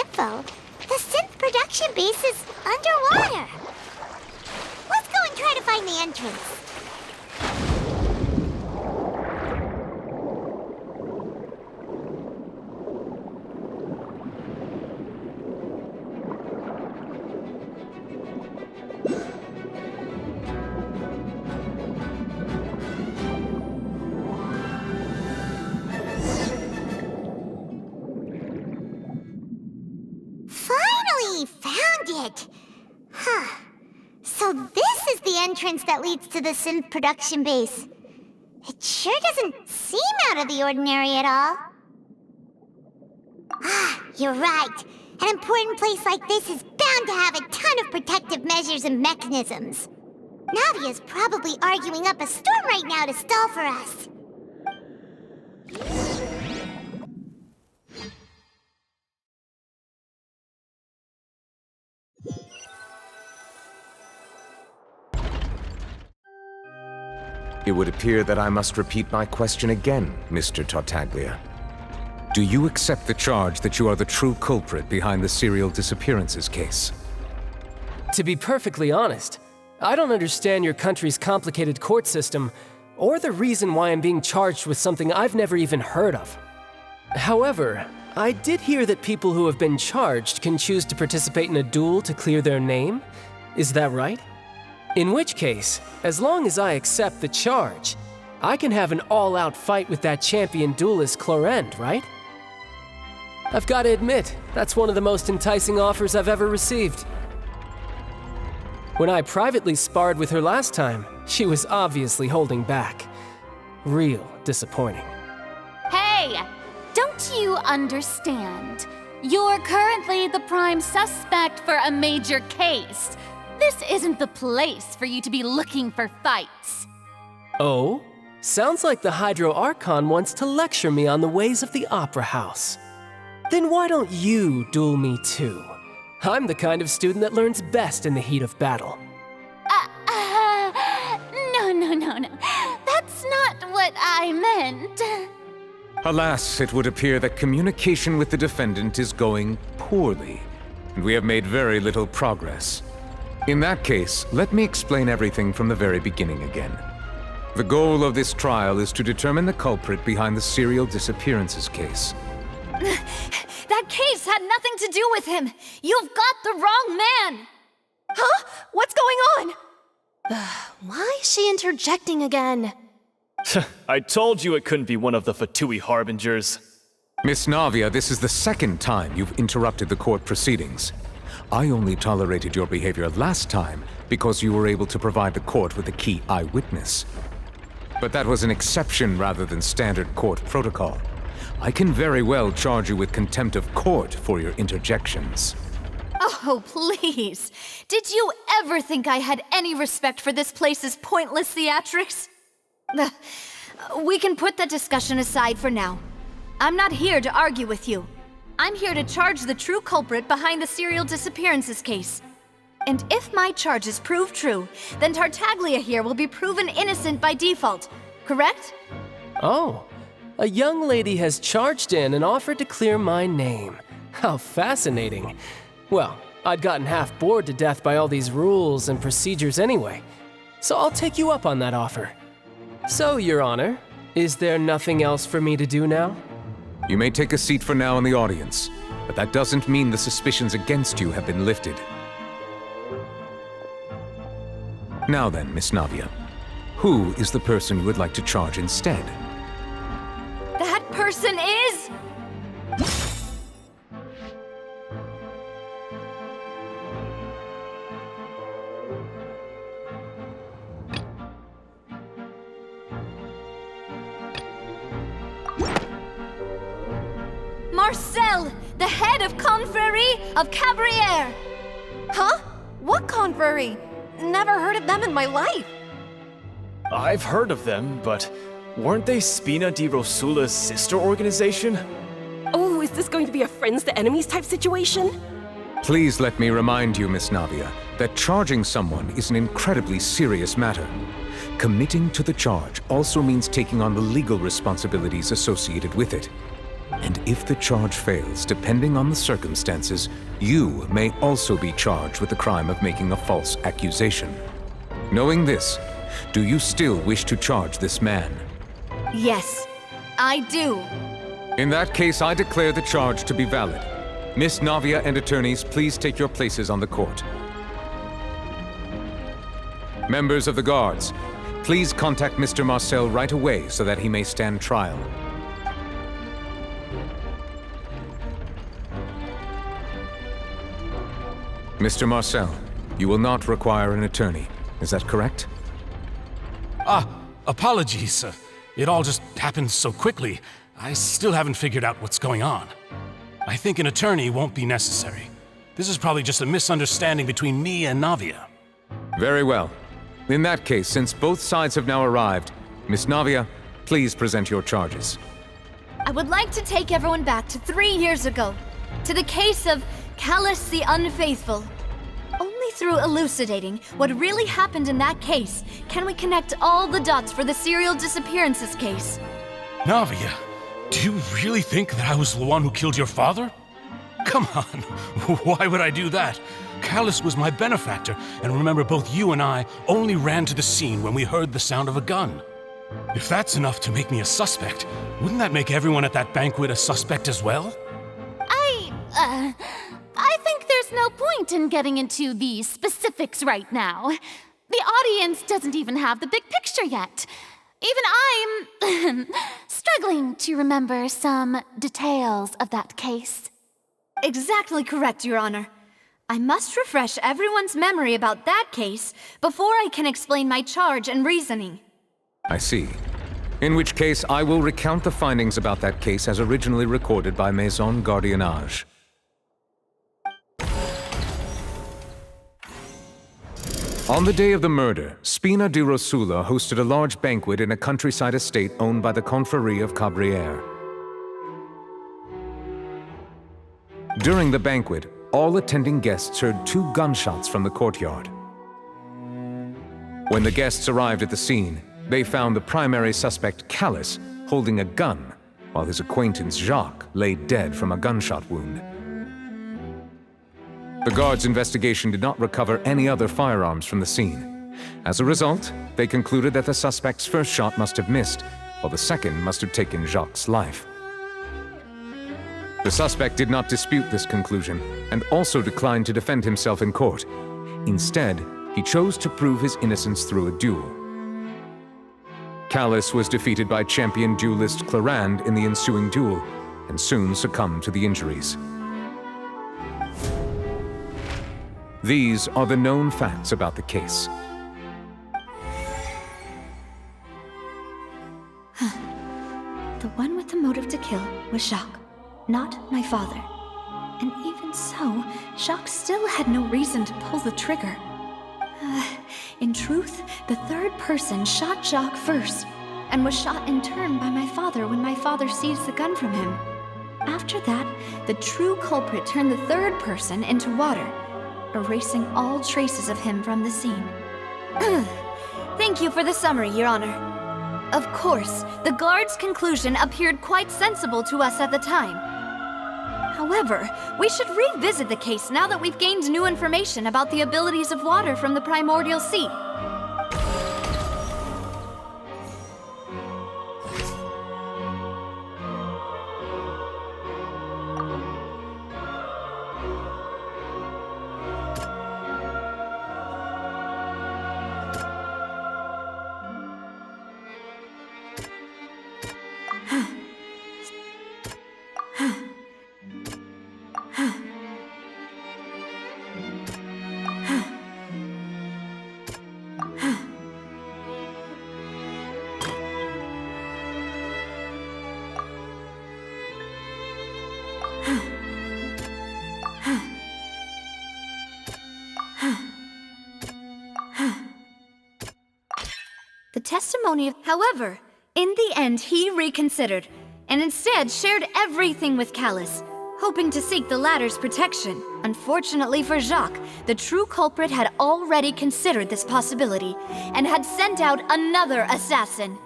info. The synth production base is underwater. Let's go and try to find the entrance. So this is the entrance that leads to the synth production base. It sure doesn't seem out of the ordinary at all. You're right. An important place like this is bound to have a ton of protective measures and mechanisms. Navia's probably arguing up a storm right now to stall for us. It would appear that I must repeat my question again, Mr. Tartaglia. Do you accept the charge that you are the true culprit behind the serial disappearances case? To be perfectly honest, I don't understand your country's complicated court system, or the reason why I'm being charged with something I've never even heard of. However, I did hear that people who have been charged can choose to participate in a duel to clear their name. Is that right? In which case, as long as I accept the charge, I can have an all-out fight with that champion duelist Clorend, right? I've got to admit, that's one of the most enticing offers I've ever received. When I privately sparred with her last time, she was obviously holding back. Real disappointing. Hey! Don't you understand? You're currently the prime suspect for a major case. This isn't the place for you to be looking for fights. Oh? Sounds like the Hydro Archon wants to lecture me on the ways of the Opera House. Then why don't you duel me too? I'm the kind of student that learns best in the heat of battle. No. That's not what I meant. Alas, it would appear that communication with the defendant is going poorly, and we have made very little progress. In that case, let me explain everything from the very beginning again. The goal of this trial is to determine the culprit behind the serial disappearances case. That case had nothing to do with him. You've got the wrong man. Huh? What's going on? Why is she interjecting again? I told you it couldn't be one of the Fatui harbingers. Miss Navia, this is the second time you've interrupted the court proceedings. I only tolerated your behavior last time because you were able to provide the court with a key eyewitness. But that was an exception rather than standard court protocol. I can very well charge you with contempt of court for your interjections. Oh, please. Did you ever think I had any respect for this place's pointless theatrics? We can put that discussion aside for now. I'm not here to argue with you. I'm here to charge the true culprit behind the serial disappearances case. And if my charges prove true, then Tartaglia here will be proven innocent by default, correct? Oh, a young lady has charged in and offered to clear my name. How fascinating. Well, I'd gotten half bored to death by all these rules and procedures anyway, so I'll take you up on that offer. So, Your Honor, is there nothing else for me to do now? You may take a seat for now in the audience, but that doesn't mean the suspicions against you have been lifted. Now then, Miss Navia, who is the person you would like to charge instead? That person is... Marcel, the head of Confrérie of Cabrières! Huh? What confrérie? Never heard of them in my life. I've heard of them, but weren't they Spina di Rosula's sister organization? Oh, is this going to be a friends to enemies type situation? Please let me remind you, Miss Navia, that charging someone is an incredibly serious matter. Committing to the charge also means taking on the legal responsibilities associated with it. And if the charge fails, depending on the circumstances, you may also be charged with the crime of making a false accusation. Knowing this, do you still wish to charge this man? Yes, I do. In that case, I declare the charge to be valid. Miss Navia and attorneys, please take your places on the court. Members of the guards, please contact Mr. Marcel right away so that he may stand trial. Mr. Marcel, you will not require an attorney. Is that correct? Apologies. It all just happened so quickly. I still haven't figured out what's going on. I think an attorney won't be necessary. This is probably just a misunderstanding between me and Navia. Very well. In that case, since both sides have now arrived, Miss Navia, please present your charges. I would like to take everyone back to 3 years ago, to the case of Callus the Unfaithful. Only through elucidating what really happened in that case can we connect all the dots for the serial disappearances case. Navia, do you really think that I was the one who killed your father? Come on, why would I do that? Callus was my benefactor, and remember, both you and I only ran to the scene when we heard the sound of a gun. If that's enough to make me a suspect, wouldn't that make everyone at that banquet a suspect as well? I think there's no point in getting into the specifics right now. The audience doesn't even have the big picture yet. Even I'm struggling to remember some details of that case. Exactly correct, Your Honor. I must refresh everyone's memory about that case before I can explain my charge and reasoning. I see. In which case, I will recount the findings about that case as originally recorded by Maison Gardiennage. On the day of the murder, Spina di Rosula hosted a large banquet in a countryside estate owned by the Confrérie of Cabrières. During the banquet, all attending guests heard 2 gunshots from the courtyard. When the guests arrived at the scene, they found the primary suspect, Callus, holding a gun, while his acquaintance, Jacques, lay dead from a gunshot wound. The guards' investigation did not recover any other firearms from the scene. As a result, they concluded that the suspect's first shot must have missed, while the second must have taken Jacques' life. The suspect did not dispute this conclusion, and also declined to defend himself in court. Instead, he chose to prove his innocence through a duel. Callus was defeated by champion duelist Clarande in the ensuing duel, and soon succumbed to the injuries. These are the known facts about the case. The one with the motive to kill was Jacques, not my father. And even so, Jacques still had no reason to pull the trigger. In truth, the third person shot Jacques first, and was shot in turn by my father when my father seized the gun from him. After that, the true culprit turned the third person into water, erasing all traces of him from the scene. Thank you for the summary, Your Honor. Of course, the guard's conclusion appeared quite sensible to us at the time. However, we should revisit the case now that we've gained new information about the abilities of water from the primordial sea. The testimony of... However, in the end, he reconsidered, and instead shared everything with Callus, hoping to seek the latter's protection. Unfortunately for Jacques, the true culprit had already considered this possibility, and had sent out another assassin.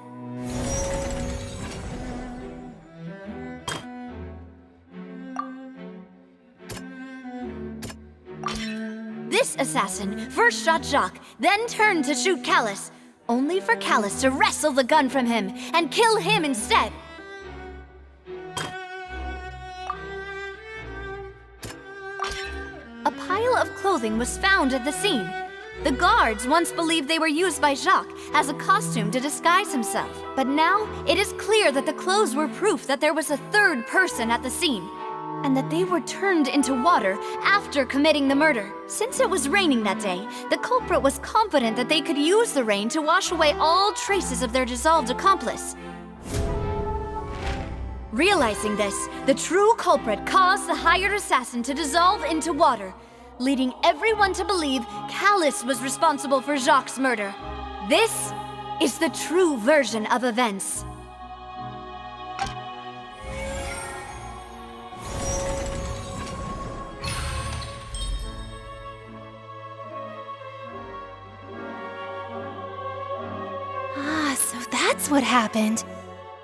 This assassin first shot Jacques, then turned to shoot Callus, only for Callus to wrestle the gun from him and kill him instead. A pile of clothing was found at the scene. The guards once believed they were used by Jacques as a costume to disguise himself. But now, it is clear that the clothes were proof that there was a third person at the scene, and that they were turned into water after committing the murder. Since it was raining that day, the culprit was confident that they could use the rain to wash away all traces of their dissolved accomplice. Realizing this, the true culprit caused the hired assassin to dissolve into water, leading everyone to believe Callus was responsible for Jacques' murder. This is the true version of events. So that's what happened.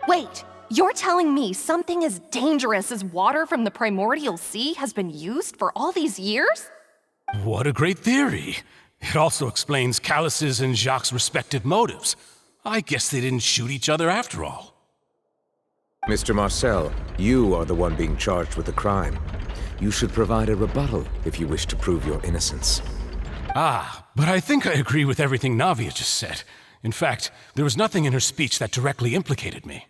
Wait, you're telling me something as dangerous as water from the primordial sea has been used for all these years? What a great theory. It also explains Callus's and Jacques' respective motives. I guess they didn't shoot each other after all. Mr. Marcel, you are the one being charged with the crime. You should provide a rebuttal if you wish to prove your innocence. But I think I agree with everything Navia just said. In fact, there was nothing in her speech that directly implicated me.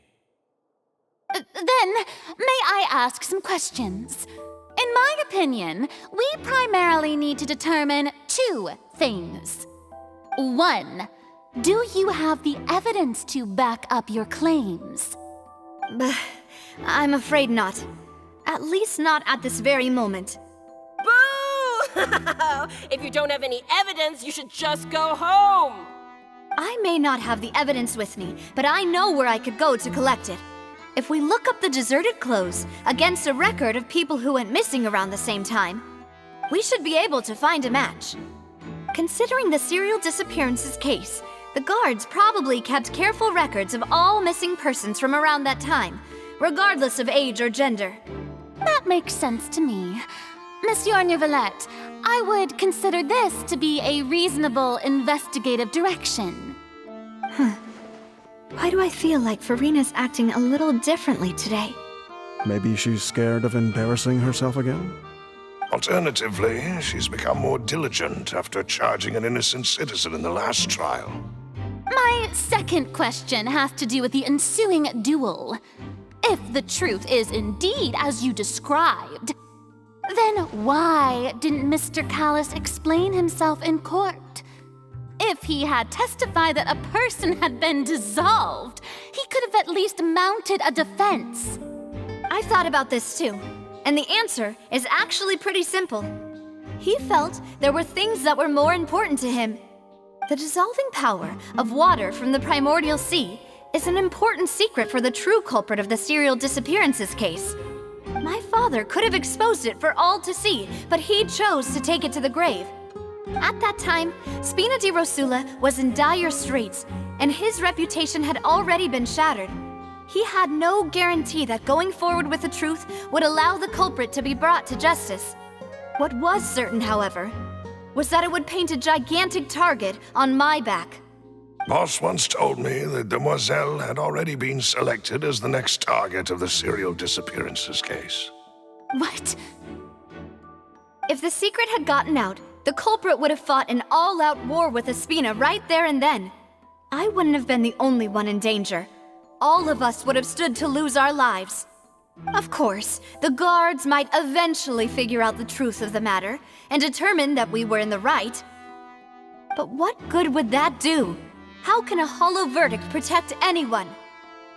Then, may I ask some questions? In my opinion, we primarily need to determine two things. One, do you have the evidence to back up your claims? I'm afraid not. At least not at this very moment. Boo! If you don't have any evidence, you should just go home! I may not have the evidence with me, but I know where I could go to collect it. If we look up the deserted clothes against a record of people who went missing around the same time, we should be able to find a match. Considering the serial disappearances case, the guards probably kept careful records of all missing persons from around that time, regardless of age or gender. That makes sense to me. Monsieur Neuvillette, I would consider this to be a reasonable investigative direction. Why do I feel like Farina's acting a little differently today? Maybe she's scared of embarrassing herself again? Alternatively, she's become more diligent after charging an innocent citizen in the last trial. My second question has to do with the ensuing duel. If the truth is indeed as you described, then why didn't Mr. Callus explain himself in court? If he had testified that a person had been dissolved, he could have at least mounted a defense. I've thought about this too, and the answer is actually pretty simple. He felt there were things that were more important to him. The dissolving power of water from the primordial sea is an important secret for the true culprit of the serial disappearances case. My father could have exposed it for all to see, but he chose to take it to the grave. At that time, Spina di Rosula was in dire straits, and his reputation had already been shattered. He had no guarantee that going forward with the truth would allow the culprit to be brought to justice. What was certain, however, was that it would paint a gigantic target on my back. Boss once told me that Demoiselle had already been selected as the next target of the serial disappearances case. What? If the secret had gotten out, the culprit would have fought an all-out war with Espina right there and then. I wouldn't have been the only one in danger. All of us would have stood to lose our lives. Of course, the guards might eventually figure out the truth of the matter and determine that we were in the right. But what good would that do? How can a hollow verdict protect anyone?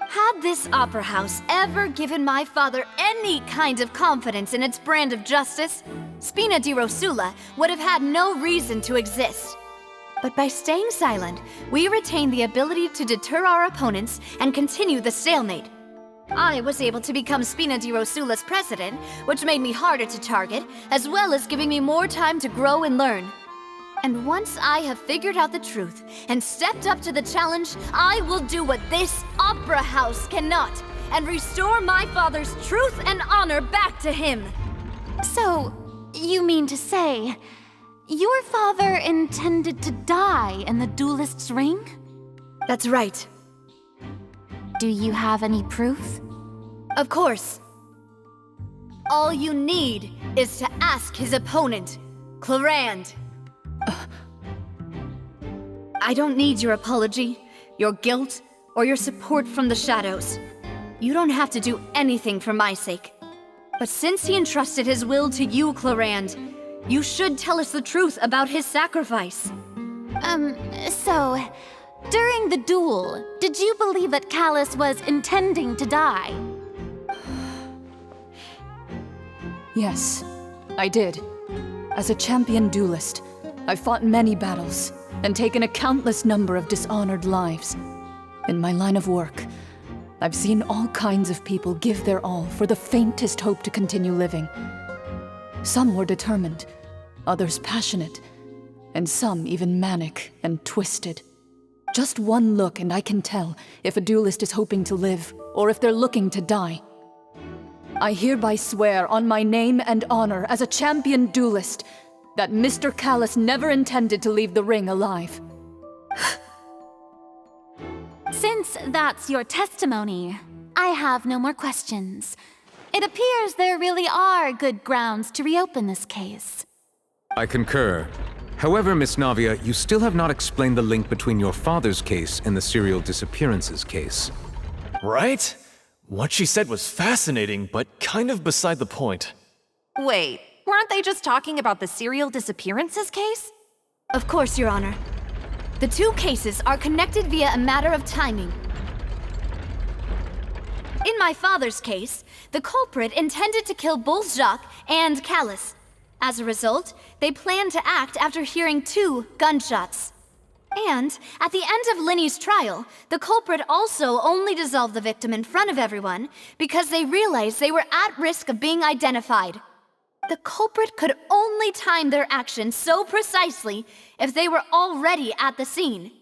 Had this opera house ever given my father any kind of confidence in its brand of justice, Spina di Rosula would have had no reason to exist. But by staying silent, we retained the ability to deter our opponents and continue the stalemate. I was able to become Spina di Rosula's president, which made me harder to target, as well as giving me more time to grow and learn. And once I have figured out the truth and stepped up to the challenge, I will do what this opera house cannot, and restore my father's truth and honor back to him. So, you mean to say your father intended to die in the duelist's ring? That's right. Do you have any proof? Of course. All you need is to ask his opponent, Clarand. I don't need your apology, your guilt, or your support from the shadows. You don't have to do anything for my sake. But since he entrusted his will to you, Clarand, you should tell us the truth about his sacrifice. So, during the duel, did you believe that Callus was intending to die? Yes, I did. As a champion duelist, I've fought many battles and taken a countless number of dishonored lives. In my line of work, I've seen all kinds of people give their all for the faintest hope to continue living. Some were determined, others passionate, and some even manic and twisted. Just one look and I can tell if a duelist is hoping to live or if they're looking to die. I hereby swear on my name and honor as a champion duelist that Mr. Callus never intended to leave the ring alive. Since that's your testimony, I have no more questions. It appears there really are good grounds to reopen this case. I concur. However, Miss Navia, you still have not explained the link between your father's case and the serial disappearances case. Right? What she said was fascinating, but kind of beside the point. Wait, weren't they just talking about the serial disappearances case? Of course, Your Honor. The two cases are connected via a matter of timing. In my father's case, the culprit intended to kill both Jacques and Callus. As a result, they planned to act after hearing 2 gunshots. And at the end of Linny's trial, the culprit also only dissolved the victim in front of everyone because they realized they were at risk of being identified. The culprit could only time their actions so precisely if they were already at the scene.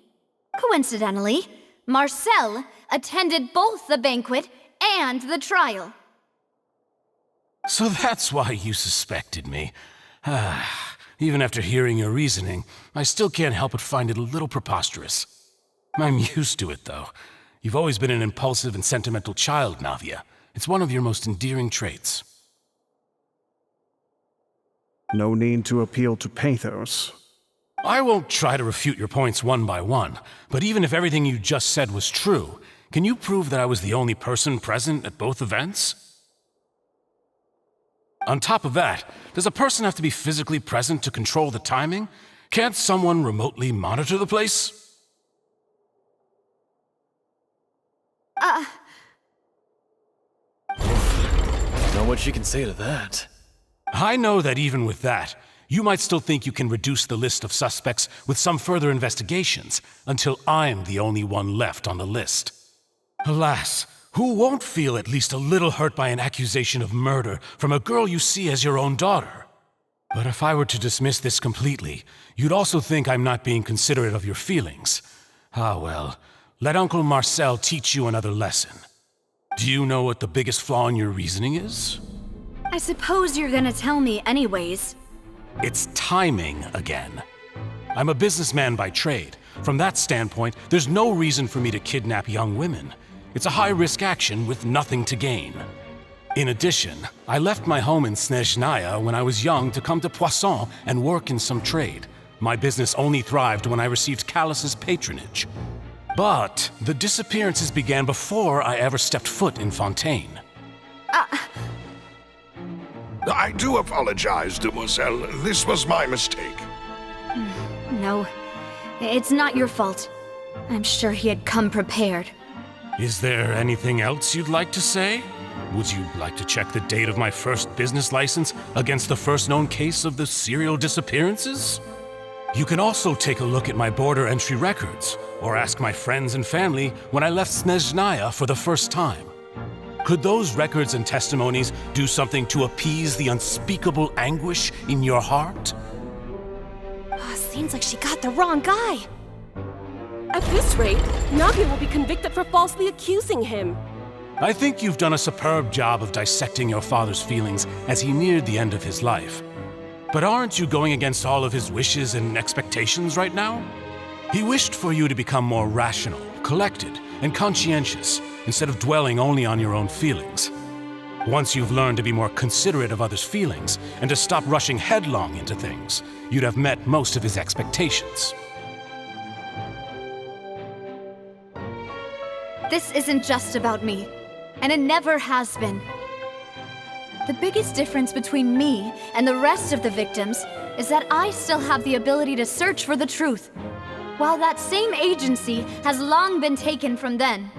Coincidentally, Marcel attended both the banquet and the trial. So that's why you suspected me. Even after hearing your reasoning, I still can't help but find it a little preposterous. I'm used to it, though. You've always been an impulsive and sentimental child, Navia. It's one of your most endearing traits. No need to appeal to pathos. I won't try to refute your points one by one, but even if everything you just said was true, can you prove that I was the only person present at both events? On top of that, does a person have to be physically present to control the timing? Can't someone remotely monitor the place? Know what she can say to that. I know that even with that, you might still think you can reduce the list of suspects with some further investigations until I'm the only one left on the list. Alas, who won't feel at least a little hurt by an accusation of murder from a girl you see as your own daughter? But if I were to dismiss this completely, you'd also think I'm not being considerate of your feelings. Ah well, let Uncle Marcel teach you another lesson. Do you know what the biggest flaw in your reasoning is? I suppose you're gonna tell me anyways. It's timing again. I'm a businessman by trade. From that standpoint, there's no reason for me to kidnap young women. It's a high-risk action with nothing to gain. In addition, I left my home in Snezhnaya when I was young to come to Poisson and work in some trade. My business only thrived when I received Callus's patronage. But the disappearances began before I ever stepped foot in Fontaine. I do apologize, Demoiselle. This was my mistake. No, it's not your fault. I'm sure he had come prepared. Is there anything else you'd like to say? Would you like to check the date of my first business license against the first known case of the serial disappearances? You can also take a look at my border entry records, or ask my friends and family when I left Snezhnaya for the first time. Could those records and testimonies do something to appease the unspeakable anguish in your heart? Seems like she got the wrong guy. At this rate, Navia will be convicted for falsely accusing him. I think you've done a superb job of dissecting your father's feelings as he neared the end of his life. But aren't you going against all of his wishes and expectations right now? He wished for you to become more rational, collected, and conscientious, instead of dwelling only on your own feelings. Once you've learned to be more considerate of others' feelings, and to stop rushing headlong into things, you'd have met most of his expectations. This isn't just about me, and it never has been. The biggest difference between me and the rest of the victims is that I still have the ability to search for the truth, while that same agency has long been taken from them.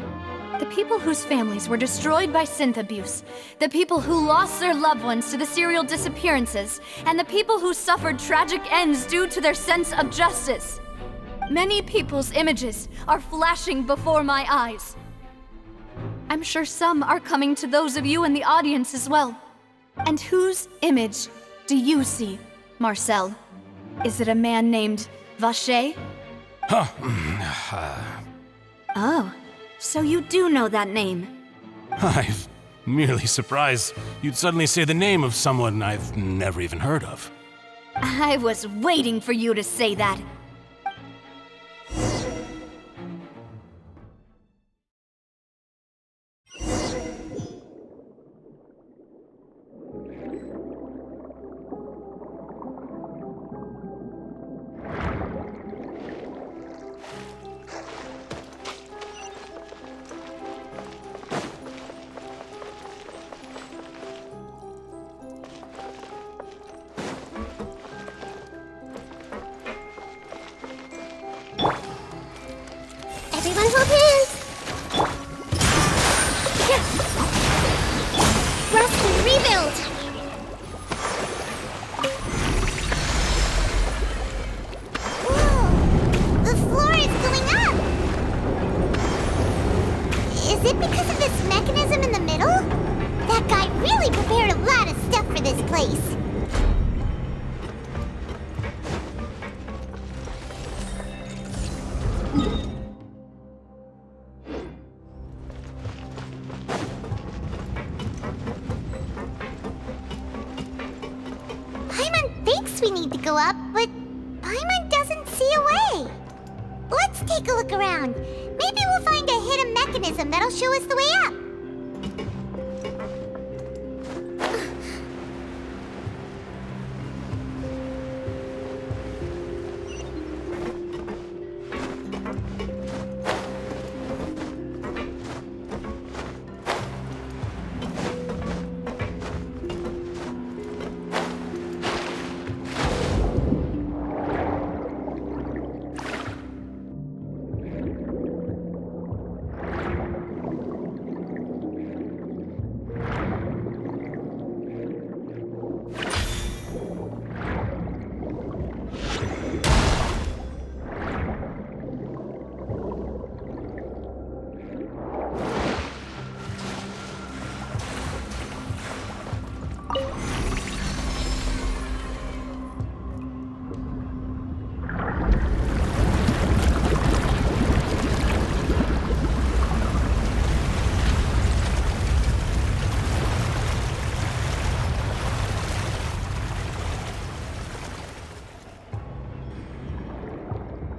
The people whose families were destroyed by synth abuse, the people who lost their loved ones to the serial disappearances, and the people who suffered tragic ends due to their sense of justice. Many people's images are flashing before my eyes. I'm sure some are coming to those of you in the audience as well. And whose image do you see, Marcel? Is it a man named Vacher? Oh, so you do know that name. I'm merely surprised you'd suddenly say the name of someone I've never even heard of. I was waiting for you to say that. Everyone hold hands! Rest and rebuild! Whoa! The floor is going up! Is it because of this mechanism in the middle? That guy really prepared a lot of stuff for this place. We need to go up, but Paimon doesn't see a way. Let's take a look around. Maybe we'll find a hidden mechanism that'll show us the way up.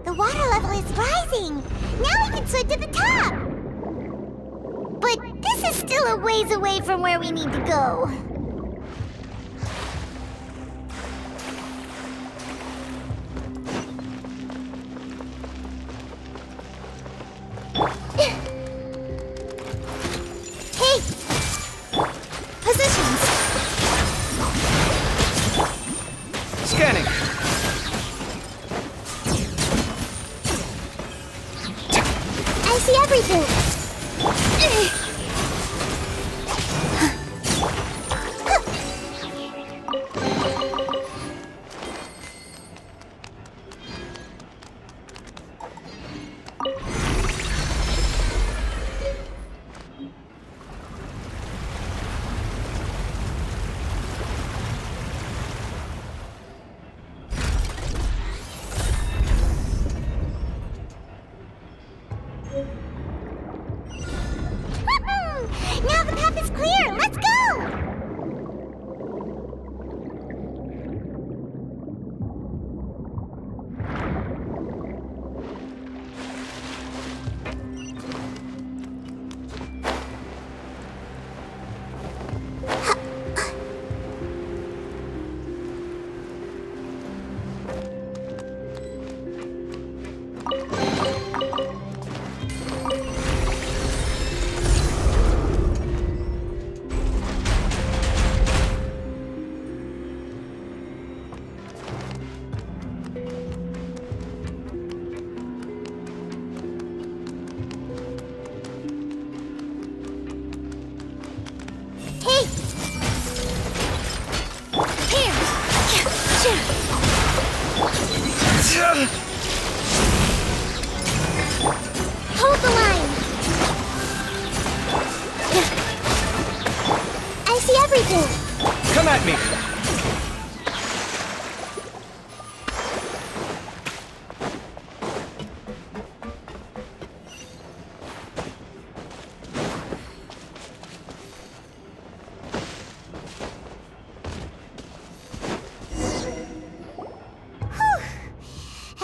The water level is rising! Now we can swim to the top! But this is still a ways away from where we need to go. Hey! Positions! Scanning! I see everything! Hold the line! I see everything! Come at me!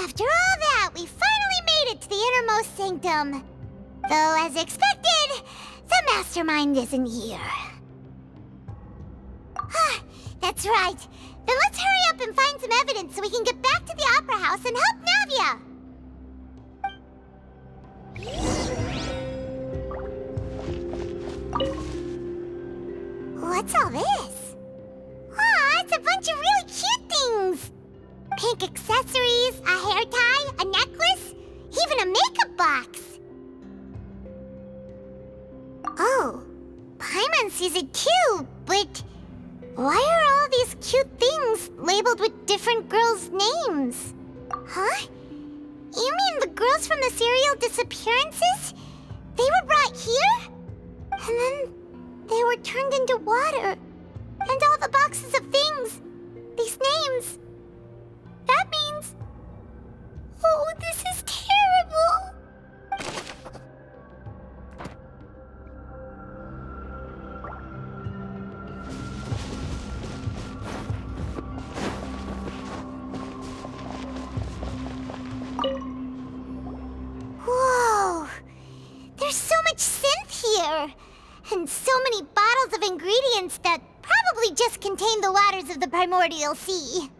After all that, we finally made it to the innermost sanctum. Though, as expected, the mastermind isn't here. That's right. Then let's hurry up and find some evidence so we can get back to the Opera House and help Navia. What's all this? Aw, it's a bunch of really cute things. Pink accessories, a hair tie, a necklace, even a makeup box. Oh, Paimon sees it too, but why are all these cute things labeled with different girls' names? Huh? You mean the girls from the serial disappearances? They were brought here? And then they were turned into water. And all the boxes of things, these names. That means... Oh, this is terrible! Whoa! There's so much synth here! And so many bottles of ingredients that probably just contain the waters of the primordial sea.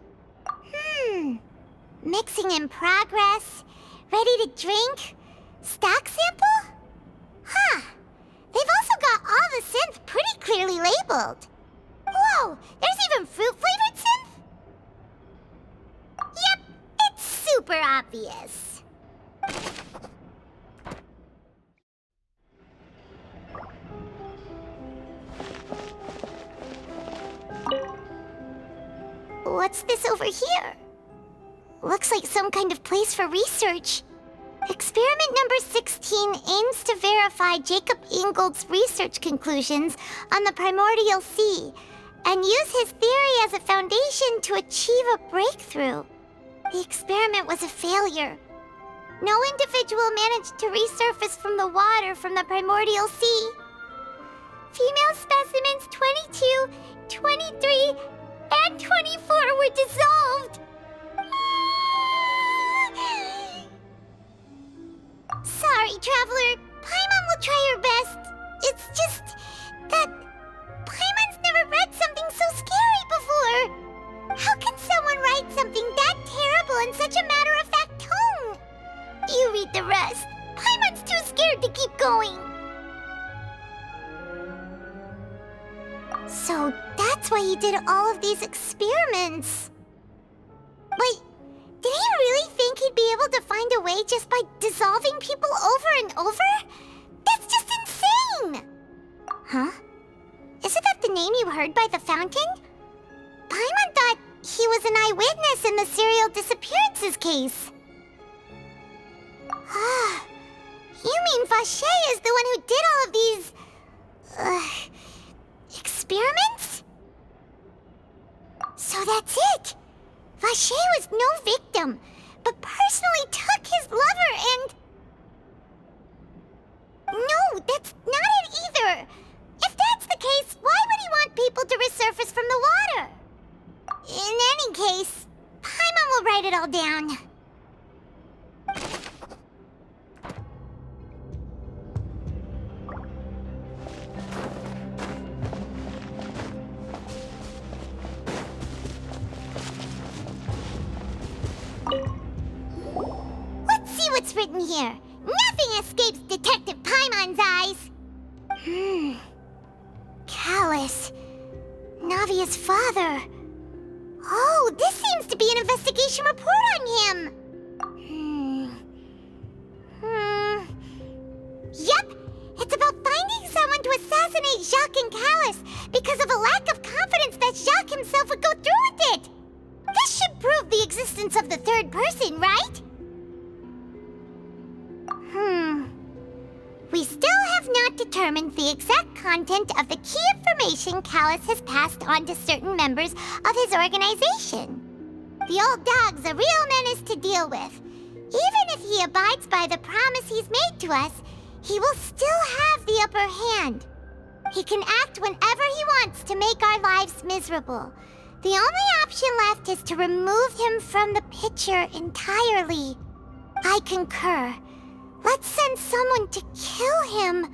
Mixing in progress, ready to drink, stock sample? Huh. They've also got all the synth pretty clearly labeled. Whoa, there's even fruit-flavored synth? Yep, it's super obvious. What's this over here? Looks like some kind of place for research. Experiment number 16 aims to verify Jacob Ingold's research conclusions on the primordial sea and use his theory as a foundation to achieve a breakthrough. The experiment was a failure. No individual managed to resurface from the water from the primordial sea. Female specimens 22, 23, and 24 were dissolved. Sorry, Traveler. Paimon will try her best. It's just that Paimon's never read something so scary before. How can someone write something that terrible in such a matter-of-fact tone? You read the rest. Paimon's too scared to keep going. So that's why he did all of these experiments. Wait. Did he really think he'd be able to find a way just by dissolving people over and over? That's just insane! Huh? Isn't that the name you heard by the fountain? Paimon thought he was an eyewitness in the serial disappearances case. You mean Vacher is the one who did all of these... experiments? So that's it! Vacher was no victim, but personally took his lover and... No, that's not it either! If that's the case, why would he want people to resurface from the water? In any case, Paimon will write it all down. Let's see what's written here. Nothing escapes Detective Paimon's eyes. Callus. Navia's father. Oh, this seems to be an investigation report on him. Yep, it's about finding someone to assassinate Jacques and Callus because of a lack of confidence that Jacques himself would go through with it. This should prove the existence existence of the third person, right? We still have not determined the exact content of the key information Callus has passed on to certain members of his organization. The old dog's a real menace to deal with. Even if he abides by the promise he's made to us, he will still have the upper hand. He can act whenever he wants to make our lives miserable. The only option left is to remove him from the picture entirely. I concur. Let's send someone to kill him.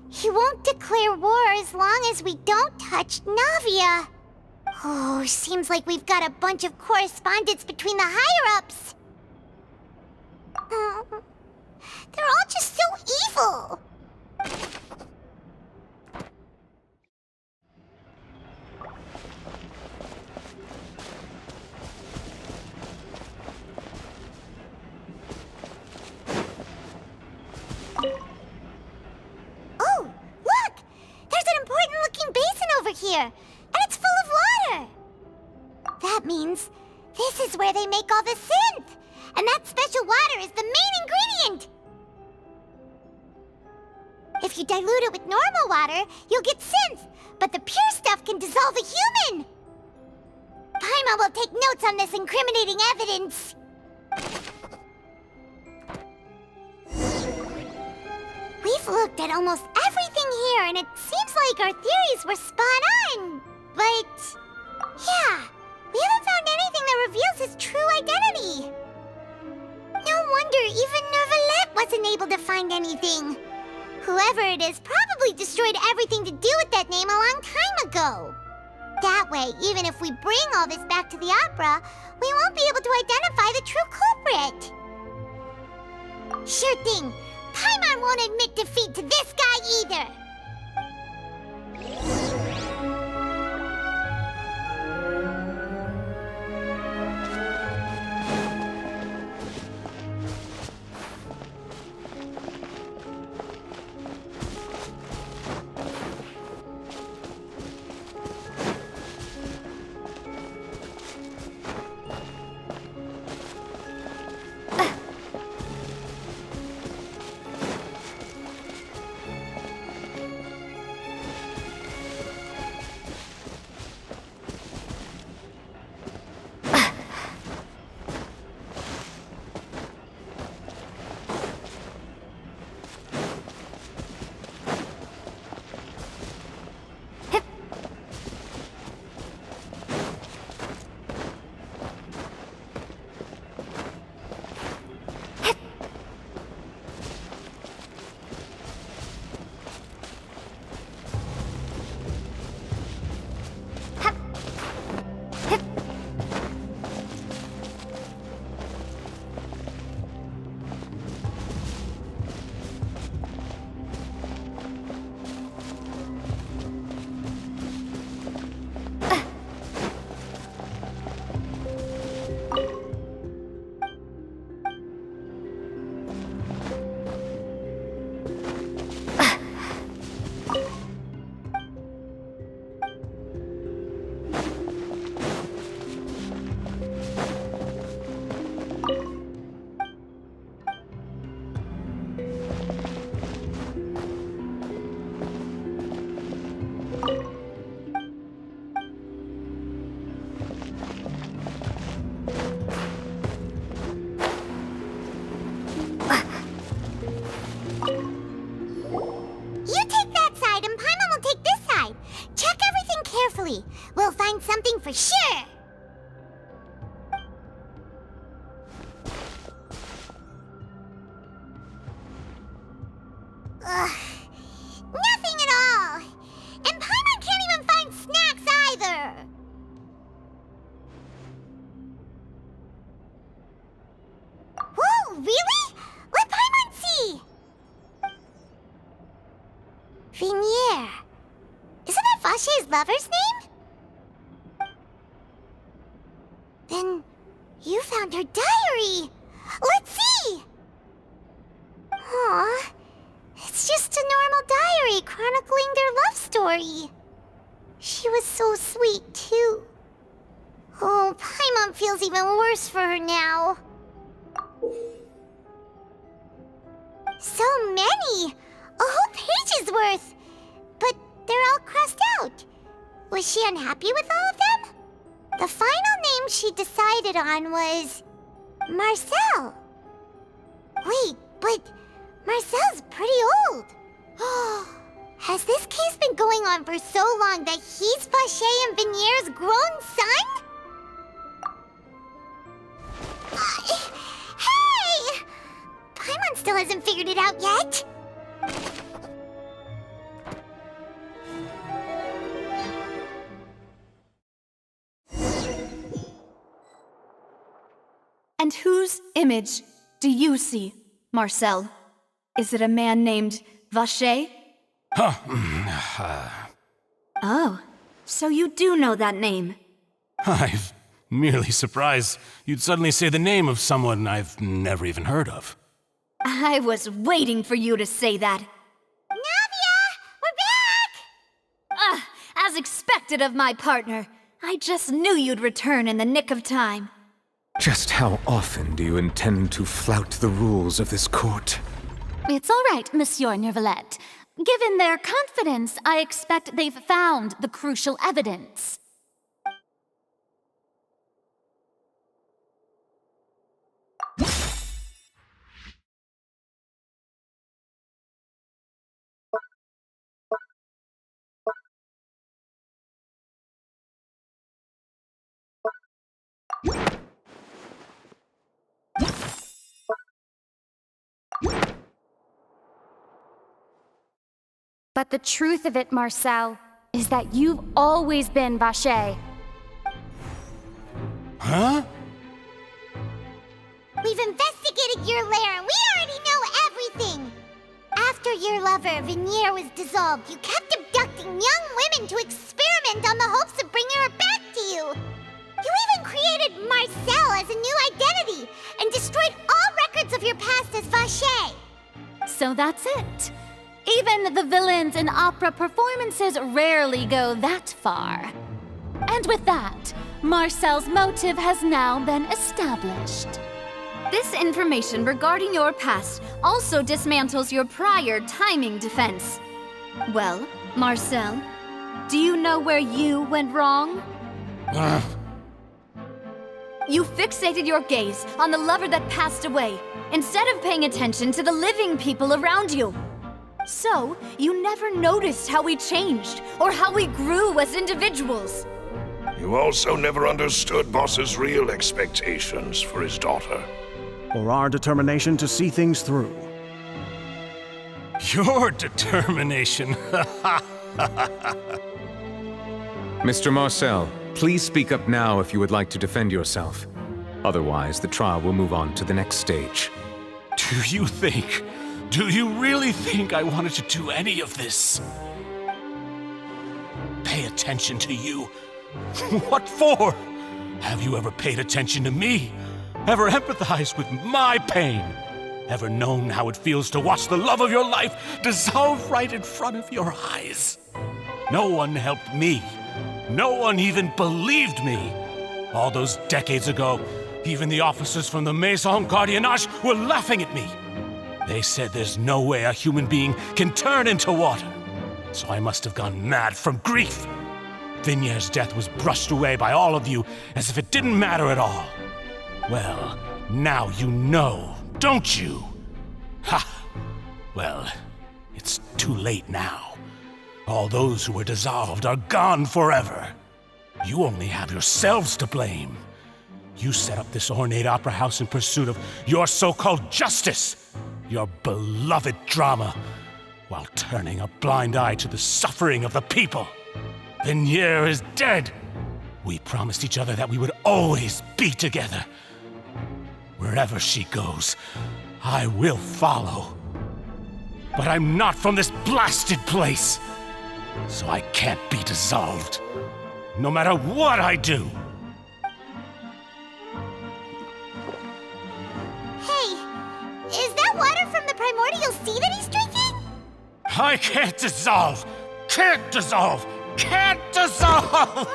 He won't declare war as long as we don't touch Navia. Oh, seems like we've got a bunch of correspondence between the higher-ups. They're all just so evil. Oh, look! There's an important-looking basin over here, and it's full of water. That means this is where they make all the synth, and that special water is the main ingredient. If you dilute it with normal water, you'll get synth, but the pure stuff can dissolve a human. Paimon will take notes on this incriminating evidence. We've looked at almost everything here, and it seems like our theories were spot on. But, yeah, we haven't found anything that reveals his true identity. No wonder even Neuvillette wasn't able to find anything. Whoever it is probably destroyed everything to do with that name a long time ago. That way, even if we bring all this back to the opera, we won't be able to identify the true culprit. Sure thing. Paimon won't admit defeat to this guy either. We'll find something for sure. Ugh. Nothing at all. And Paimon can't even find snacks either. Whoa, really? Let Paimon see. Vinier. Isn't that Vache's lover's name? Then you found her diary. Let's see. Aw, it's just a normal diary chronicling their love story. She was so sweet, too. Oh, Paimon feels even worse for her now. So many! A whole page's worth! But they're all crossed out. Was she unhappy with all of them? The final name she decided on was... Marcel. Wait, but Marcel's pretty old. Has this case been going on for so long that he's Vacher and Vinier's grown son? Hey! Paimon still hasn't figured it out yet. And whose image do you see, Marcel? Is it a man named Vacher? Oh, so you do know that name. I'm merely surprised you'd suddenly say the name of someone I've never even heard of. I was waiting for you to say that. Navia! We're back! As expected of my partner. I just knew you'd return in the nick of time. Just how often do you intend to flout the rules of this court? It's all right, Monsieur Neuvillette. Given their confidence, I expect they've found the crucial evidence. But the truth of it, Marcel, is that you've always been Vacher. Huh? We've investigated your lair and we already know everything! After your lover, Vinier, was dissolved, you kept abducting young women to experiment on the hopes of bringing her back to you! You even created Marcel as a new identity and destroyed all records of your past as Vacher! So that's it. Even the villains in opera performances rarely go that far. And with that, Marcel's motive has now been established. This information regarding your past also dismantles your prior timing defense. Well, Marcel, do you know where you went wrong? You fixated your gaze on the lover that passed away, instead of paying attention to the living people around you. So, you never noticed how we changed, or how we grew as individuals. You also never understood Boss's real expectations for his daughter. Or our determination to see things through. Your determination. Mr. Marcel, please speak up now if you would like to defend yourself. Otherwise, the trial will move on to the next stage. Do you really think I wanted to do any of this? Pay attention to you? What for? Have you ever paid attention to me? Ever empathized with my pain? Ever known how it feels to watch the love of your life dissolve right in front of your eyes? No one helped me. No one even believed me. All those decades ago, even the officers from the Maison Gardiennage were laughing at me. They said there's no way a human being can turn into water. So I must have gone mad from grief. Vinier's death was brushed away by all of you as if it didn't matter at all. Well, now you know, don't you? Ha! Well, it's too late now. All those who were dissolved are gone forever. You only have yourselves to blame. You set up this ornate opera house in pursuit of your so-called justice, your beloved drama, while turning a blind eye to the suffering of the people. Vinier is dead. We promised each other that we would always be together. Wherever she goes, I will follow. But I'm not from this blasted place, so I can't be dissolved, no matter what I do. Hey, is that water from the primordial sea that he's drinking? I can't dissolve! Can't dissolve! Can't dissolve!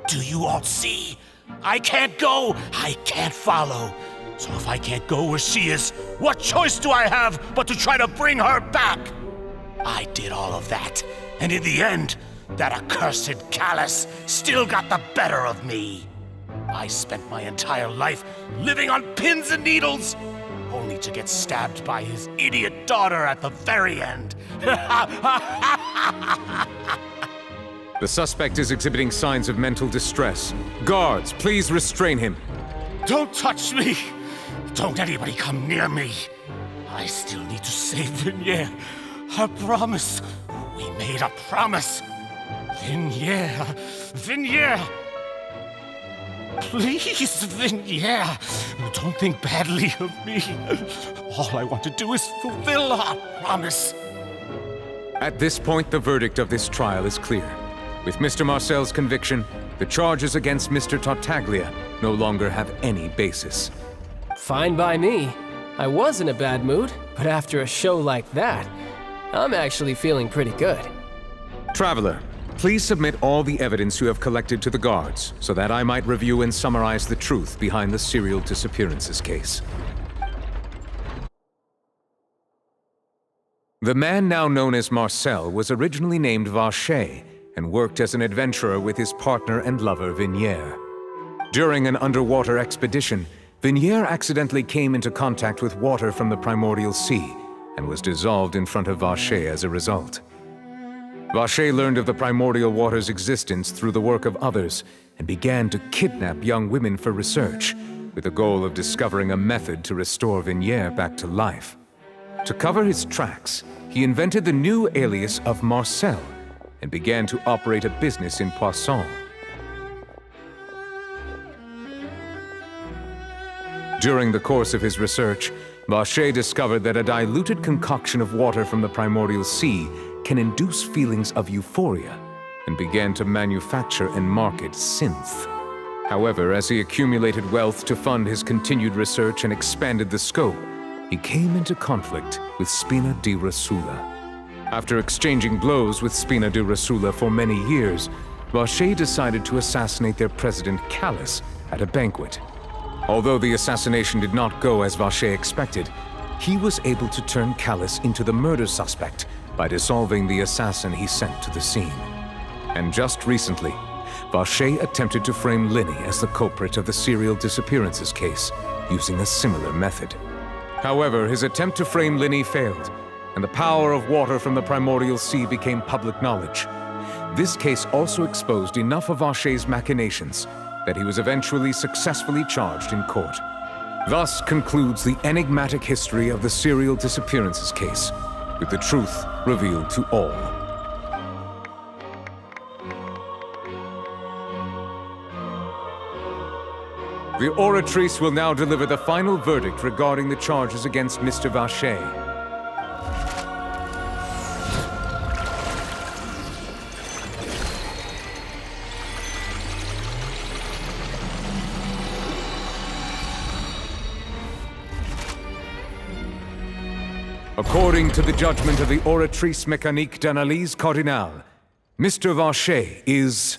Do you all see? I can't go, I can't follow. So if I can't go where she is, what choice do I have but to try to bring her back? I did all of that, and in the end, that accursed Callus still got the better of me. I spent my entire life living on pins and needles, only to get stabbed by his idiot daughter at the very end. The suspect is exhibiting signs of mental distress. Guards, please restrain him. Don't touch me! Don't anybody come near me! I still need to save Vignier. A promise. We made a promise. Vignier! Please, Vignier! Don't think badly of me. All I want to do is fulfill our promise. At this point, the verdict of this trial is clear. With Mr. Marcel's conviction, the charges against Mr. Tartaglia no longer have any basis. Fine by me. I was in a bad mood, but after a show like that, I'm actually feeling pretty good. Traveler, please submit all the evidence you have collected to the guards, so that I might review and summarize the truth behind the serial disappearances case. The man now known as Marcel was originally named Vacher and worked as an adventurer with his partner and lover Vignier. During an underwater expedition, Vignier accidentally came into contact with water from the primordial sea and was dissolved in front of Vacher as a result. Vacher learned of the primordial water's existence through the work of others and began to kidnap young women for research, with the goal of discovering a method to restore Vignier back to life. To cover his tracks, he invented the new alias of Marcel and began to operate a business in Poisson. During the course of his research, Vacher discovered that a diluted concoction of water from the primordial sea can induce feelings of euphoria, and began to manufacture and market synth. However, as he accumulated wealth to fund his continued research and expanded the scope, he came into conflict with Spina di Rosula. After exchanging blows with Spina di Rosula for many years, Vacher decided to assassinate their president Callus at a banquet. Although the assassination did not go as Vacher expected, he was able to turn Callus into the murder suspect by dissolving the assassin he sent to the scene. And just recently, Vacher attempted to frame Linny as the culprit of the serial disappearances case, using a similar method. However, his attempt to frame Linny failed, and the power of water from the primordial sea became public knowledge. This case also exposed enough of Vacher's machinations that he was eventually successfully charged in court. Thus concludes the enigmatic history of the serial disappearances case, with the truth revealed to all. The oratrice will now deliver the final verdict regarding the charges against Mr. Vacher. According to the judgment of the oratrice mécanique d'analyse cardinale, Mr. Vacher is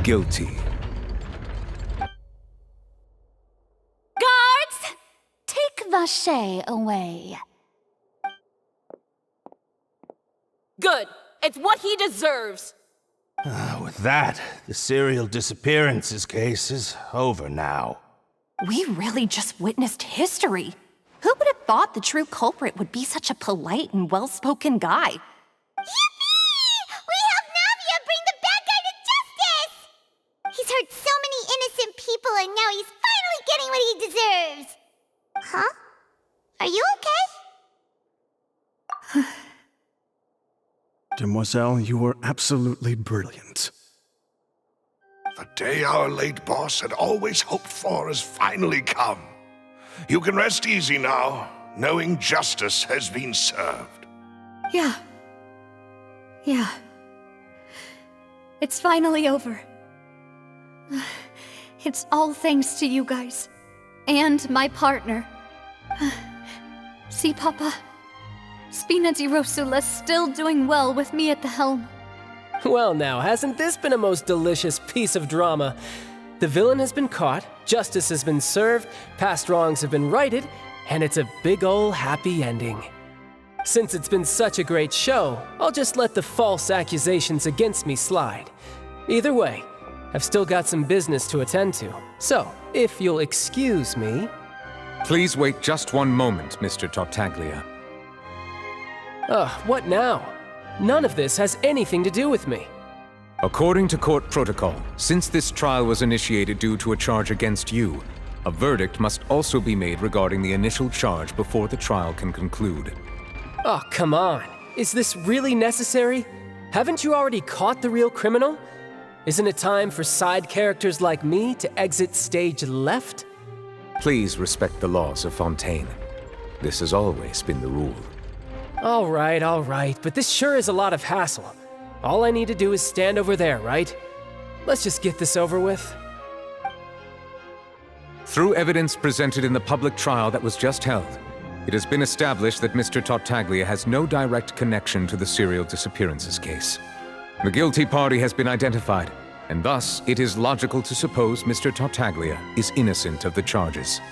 guilty. Guards! Take Vacher away. Good. It's what he deserves. With that, the serial disappearances case is over now. We really just witnessed history. Who would have thought the true culprit would be such a polite and well-spoken guy? Yippee! We helped Navia bring the bad guy to justice! He's hurt so many innocent people and now he's finally getting what he deserves! Huh? Are you okay? Demoiselle, you were absolutely brilliant. The day our late boss had always hoped for has finally come. You can rest easy now, knowing justice has been served. Yeah. It's finally over. It's all thanks to you guys. And my partner. See, Papa? Spina di Rosula's still doing well with me at the helm. Well now, hasn't this been a most delicious piece of drama? The villain has been caught, justice has been served, past wrongs have been righted, and it's a big ol' happy ending. Since it's been such a great show, I'll just let the false accusations against me slide. Either way, I've still got some business to attend to. So, if you'll excuse me... Please wait just one moment, Mr. Tartaglia. What now? None of this has anything to do with me. According to court protocol, since this trial was initiated due to a charge against you, a verdict must also be made regarding the initial charge before the trial can conclude. Oh, come on. Is this really necessary? Haven't you already caught the real criminal? Isn't it time for side characters like me to exit stage left? Please respect the laws of Fontaine. This has always been the rule. All right, but this sure is a lot of hassle. All I need to do is stand over there, right? Let's just get this over with. Through evidence presented in the public trial that was just held, it has been established that Mr. Tartaglia has no direct connection to the serial disappearances case. The guilty party has been identified, and thus it is logical to suppose Mr. Tartaglia is innocent of the charges.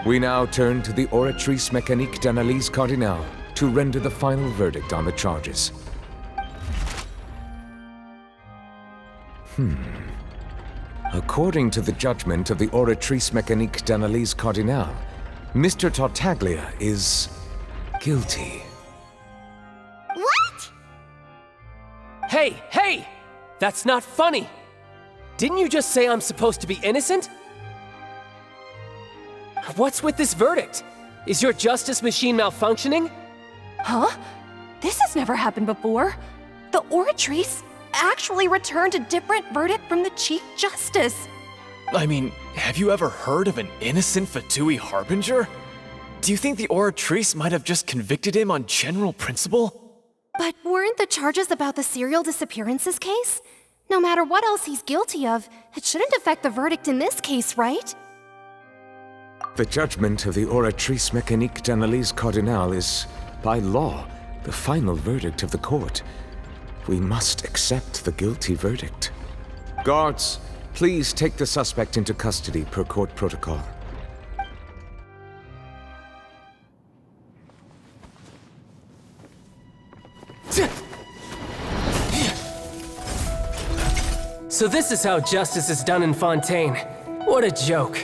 We now turn to the Oratrice Mécanique d'Analyse Cardinale to render the final verdict on the charges. According to the judgment of the Oratrice Mécanique d'Analyse Cardinale, Mr. Tartaglia is guilty. What? Hey! That's not funny! Didn't you just say I'm supposed to be innocent? What's with this verdict? Is your justice machine malfunctioning? Huh? This has never happened before. The Oratrice actually returned a different verdict from the Chief Justice. I mean, have you ever heard of an innocent Fatui Harbinger? Do you think the Oratrice might have just convicted him on general principle? But weren't the charges about the serial disappearances case? No matter what else he's guilty of, it shouldn't affect the verdict in this case, right? The judgment of the Oratrice Mécanique d'Analyse Cardinale is, by law, the final verdict of the court. We must accept the guilty verdict. Guards, please take the suspect into custody per court protocol. So this is how justice is done in Fontaine. What a joke.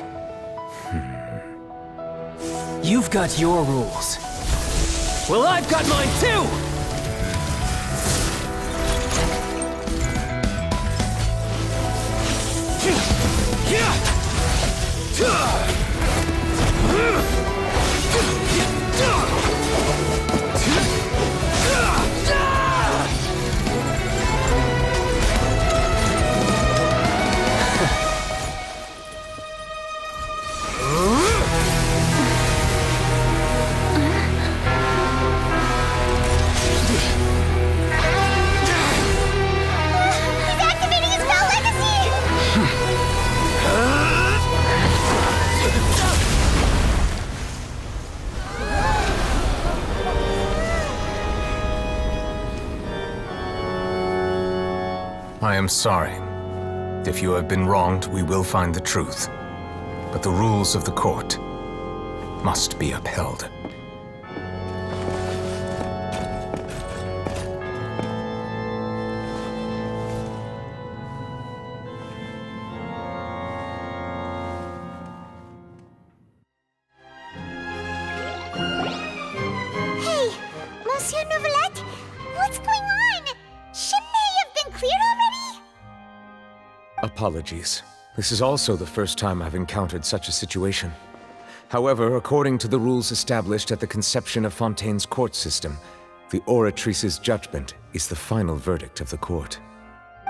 You've got your rules. Well, I've got mine too! I am sorry. If you have been wronged, we will find the truth. But the rules of the court must be upheld. Hey, Monsieur Nouvelette, what's going on? Shouldn't they have been cleared already? Apologies. This is also the first time I've encountered such a situation. However, according to the rules established at the conception of Fontaine's court system, the Oratrice's judgment is the final verdict of the court.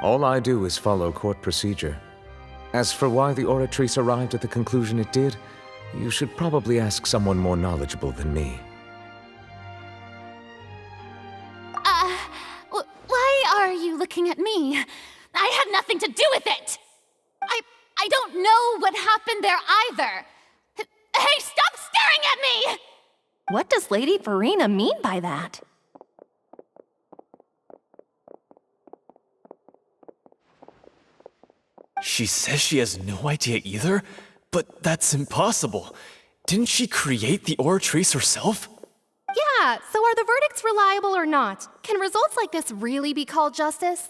All I do is follow court procedure. As for why the Oratrice arrived at the conclusion it did, you should probably ask someone more knowledgeable than me. Why are you looking at me? I had nothing to do with it! I don't know what happened there either! Hey, stop staring at me! What does Lady Verena mean by that? She says she has no idea either? But that's impossible. Didn't she create the Oratrice herself? Yeah, so are the verdicts reliable or not? Can results like this really be called justice?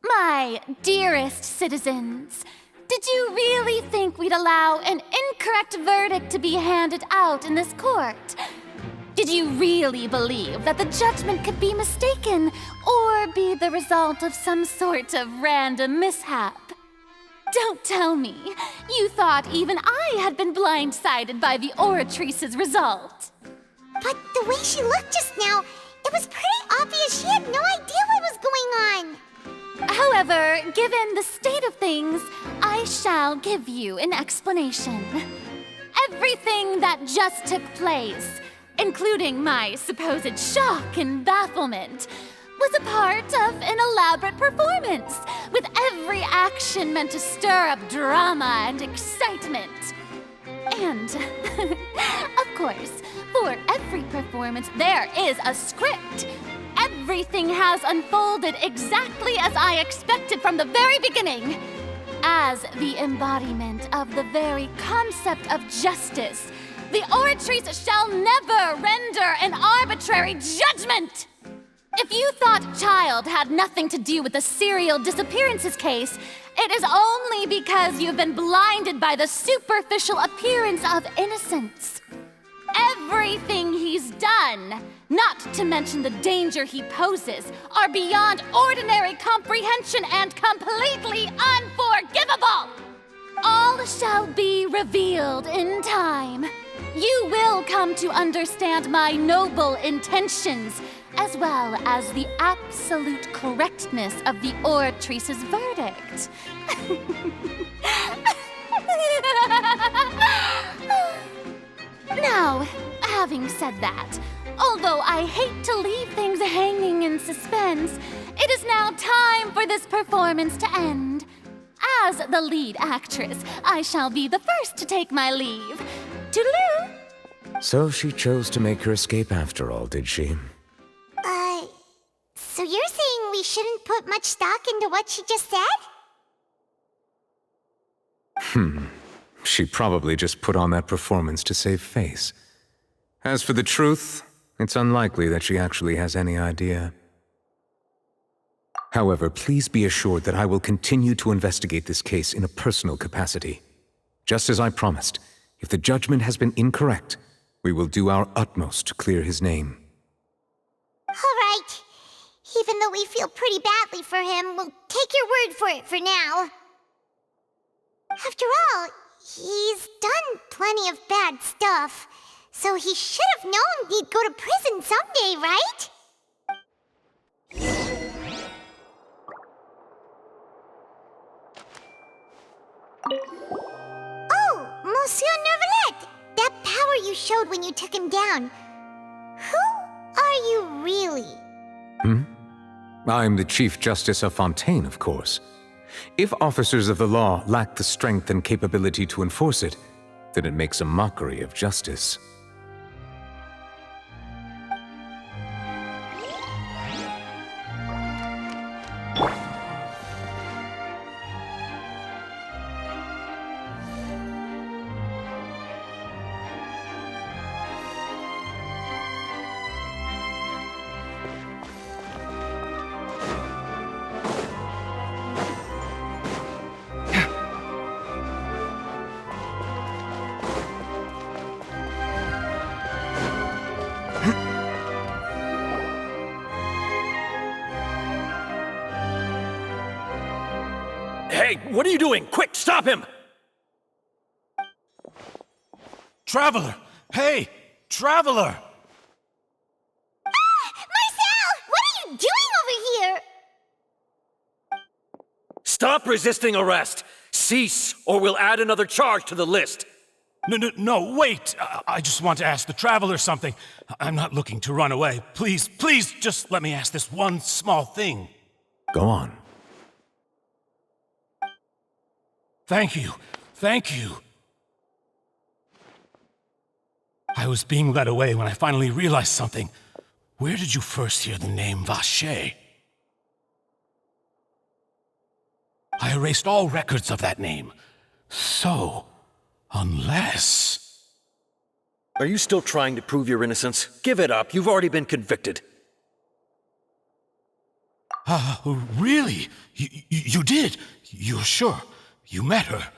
My dearest citizens, did you really think we'd allow an incorrect verdict to be handed out in this court? Did you really believe that the judgment could be mistaken or be the result of some sort of random mishap? Don't tell me you thought even I had been blindsided by the Oratrice's result. But the way she looked just now, it was pretty obvious she had no idea what was going on. However, given the state of things, I shall give you an explanation. Everything that just took place, including my supposed shock and bafflement, was a part of an elaborate performance, with every action meant to stir up drama and excitement. And, of course, for every performance, there is a script. Everything has unfolded exactly as I expected from the very beginning. As the embodiment of the very concept of justice, the Oratrice shall never render an arbitrary judgment! If you thought Child had nothing to do with the serial disappearances case, it is only because you've been blinded by the superficial appearance of innocence. Everything he's done, not to mention the danger he poses, are beyond ordinary comprehension and completely unforgivable! All shall be revealed in time. You will come to understand my noble intentions, as well as the absolute correctness of the Oratrice's verdict. Now, having said that, although I hate to leave things hanging in suspense, it is now time for this performance to end. As the lead actress, I shall be the first to take my leave. Toodaloo! So she chose to make her escape after all, did she? So you're saying we shouldn't put much stock into what she just said? She probably just put on that performance to save face. As for the truth, it's unlikely that she actually has any idea. However, please be assured that I will continue to investigate this case in a personal capacity. Just as I promised, if the judgment has been incorrect, we will do our utmost to clear his name. All right. Even though we feel pretty badly for him, we'll take your word for it for now. After all, he's done plenty of bad stuff, so he should have known he'd go to prison someday, right? Oh, Monsieur Nervalet! That power you showed when you took him down. Who are you really? I'm the Chief Justice of Fontaine, of course. If officers of the law lack the strength and capability to enforce it, then it makes a mockery of justice. Hey, what are you doing? Quick, stop him! Traveler! Hey! Traveler! Marcel! What are you doing over here? Stop resisting arrest! Cease, or we'll add another charge to the list. No, wait! I just want to ask the Traveler something. I'm not looking to run away. Please, just let me ask this one small thing. Go on. Thank you. I was being led away when I finally realized something. where did you first hear the name Vache? I erased all records of that name. So, unless... Are you still trying to prove your innocence? Give it up. You've already been convicted. Really? You did? You're sure? You met her?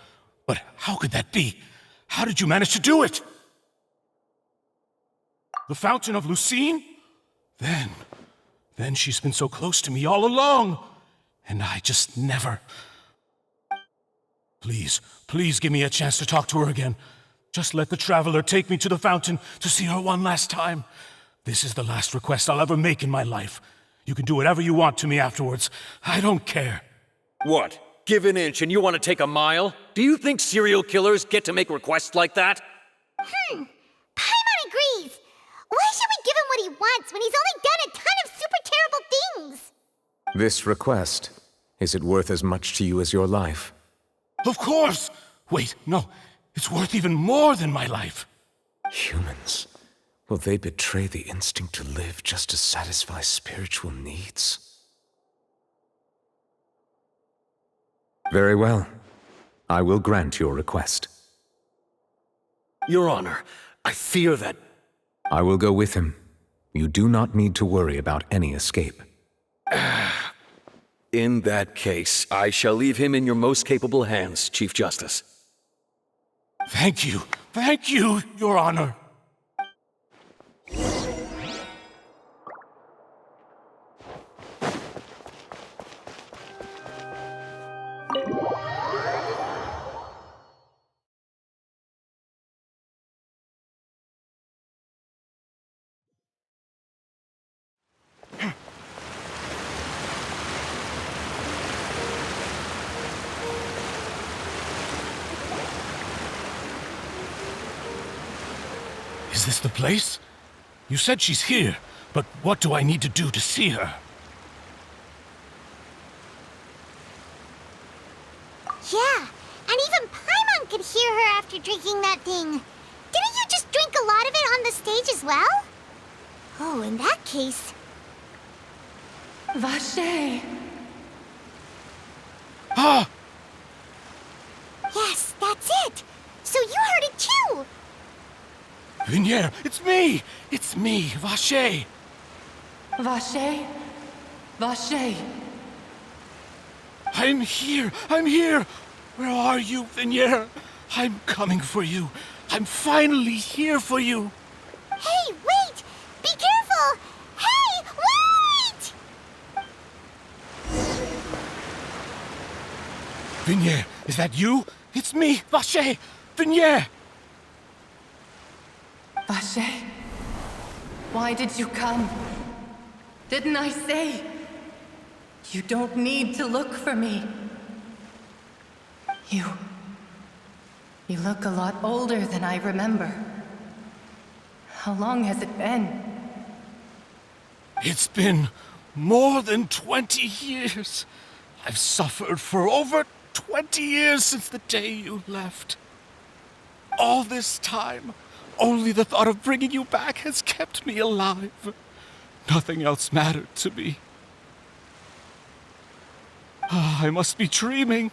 But how could that be? How did you manage to do it? The Fountain of Lucine? Then she's been so close to me all along. And I just never... Please give me a chance to talk to her again. Just let the Traveler take me to the fountain to see her one last time. This is the last request I'll ever make in my life. You can do whatever you want to me afterwards. I don't care. What? Give an inch and you want to take a mile? Do you think serial killers get to make requests like that? Paimon agrees. Why should we give him what he wants when he's only done a ton of super terrible things? This request, is it worth as much to you as your life? Of course! Wait, no. It's worth even more than my life. Humans. Will they betray the instinct to live just to satisfy spiritual needs? Very well. I will grant your request. Your Honor, I fear that... I will go with him. You do not need to worry about any escape. In that case, I shall leave him in your most capable hands, Chief Justice. Thank you, Your Honor. Is this the place? You said she's here, but what do I need to do to see her? Yeah, and even Paimon could hear her after drinking that thing. Didn't you just drink a lot of it on the stage as well? Oh, in that case... Vache! Ah! Yes, that's it! So you heard it too! Vignier, it's me! It's me, Vache! Vache? Vache! I'm here! Where are you, Vignier? I'm coming for you. I'm finally here for you. Hey, wait! Be careful! Hey, wait! Vignier, is that you? It's me, Vache! Vignier! Vache, why did you come? Didn't I say? You don't need to look for me. You look a lot older than I remember. How long has it been? It's been more than 20 years. I've suffered for over 20 years since the day you left. All this time, only the thought of bringing you back has kept me alive. Nothing else mattered to me. I must be dreaming.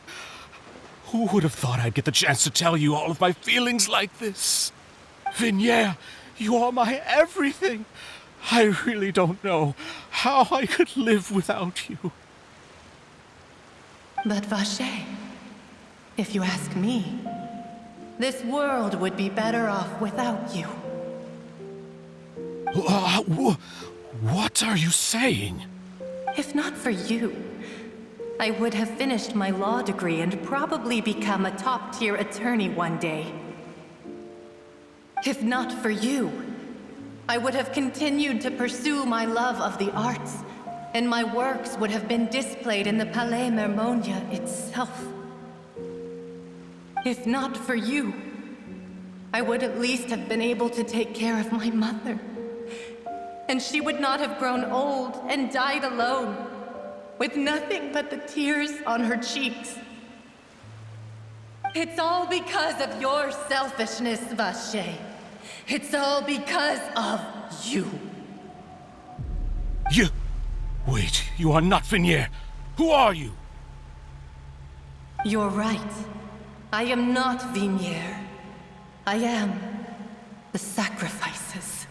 Who would have thought I'd get the chance to tell you all of my feelings like this? Vignier, you are my everything. I really don't know how I could live without you. But Vache, if you ask me, this world would be better off without you. What are you saying? If not for you, I would have finished my law degree and probably become a top-tier attorney one day. If not for you, I would have continued to pursue my love of the arts, and my works would have been displayed in the Palais Mermonia itself. If not for you, I would at least have been able to take care of my mother. And she would not have grown old and died alone, with nothing but the tears on her cheeks. It's all because of your selfishness, Vache. It's all because of you. You... Wait, you are not Vignier. Who are you? You're right. I am not Vignier. I am the sacrifices.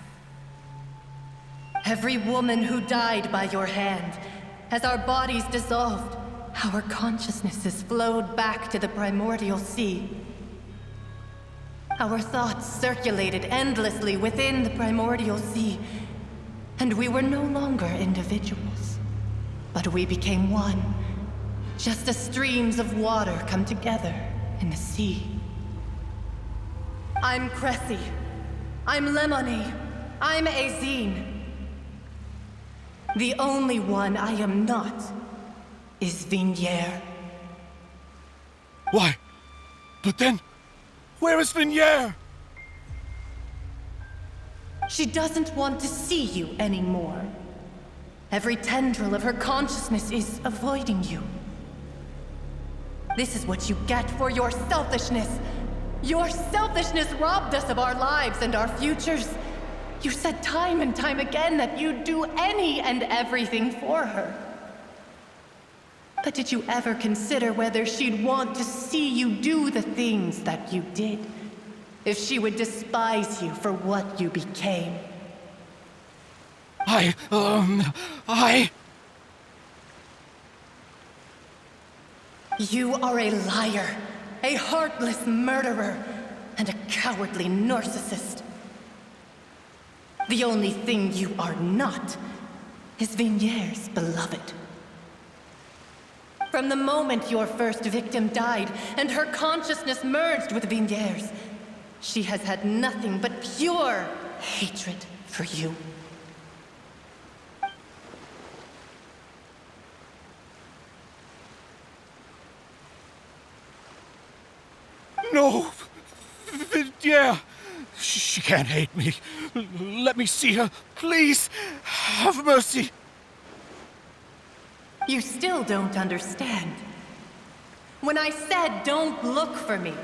Every woman who died by your hand, as our bodies dissolved, our consciousnesses flowed back to the primordial sea. Our thoughts circulated endlessly within the primordial sea, and we were no longer individuals, but we became one, just as streams of water come together in the sea. I'm Cressy. I'm Lemony. I'm Azine. The only one I am not is Vignier. Why? But then, where is Vignier? She doesn't want to see you anymore. Every tendril of her consciousness is avoiding you. This is what you get for your selfishness. Your selfishness robbed us of our lives and our futures. You said time and time again that you'd do any and everything for her. But did you ever consider whether she'd want to see you do the things that you did? If she would despise you for what you became? You are a liar, a heartless murderer, and a cowardly narcissist. The only thing you are not is Vignier's beloved. From the moment your first victim died and her consciousness merged with Vignier's, she has had nothing but pure hatred for you. No! Vignier! She can't hate me. Let me see her, please. Have mercy. You still don't understand. When I said don't look for me,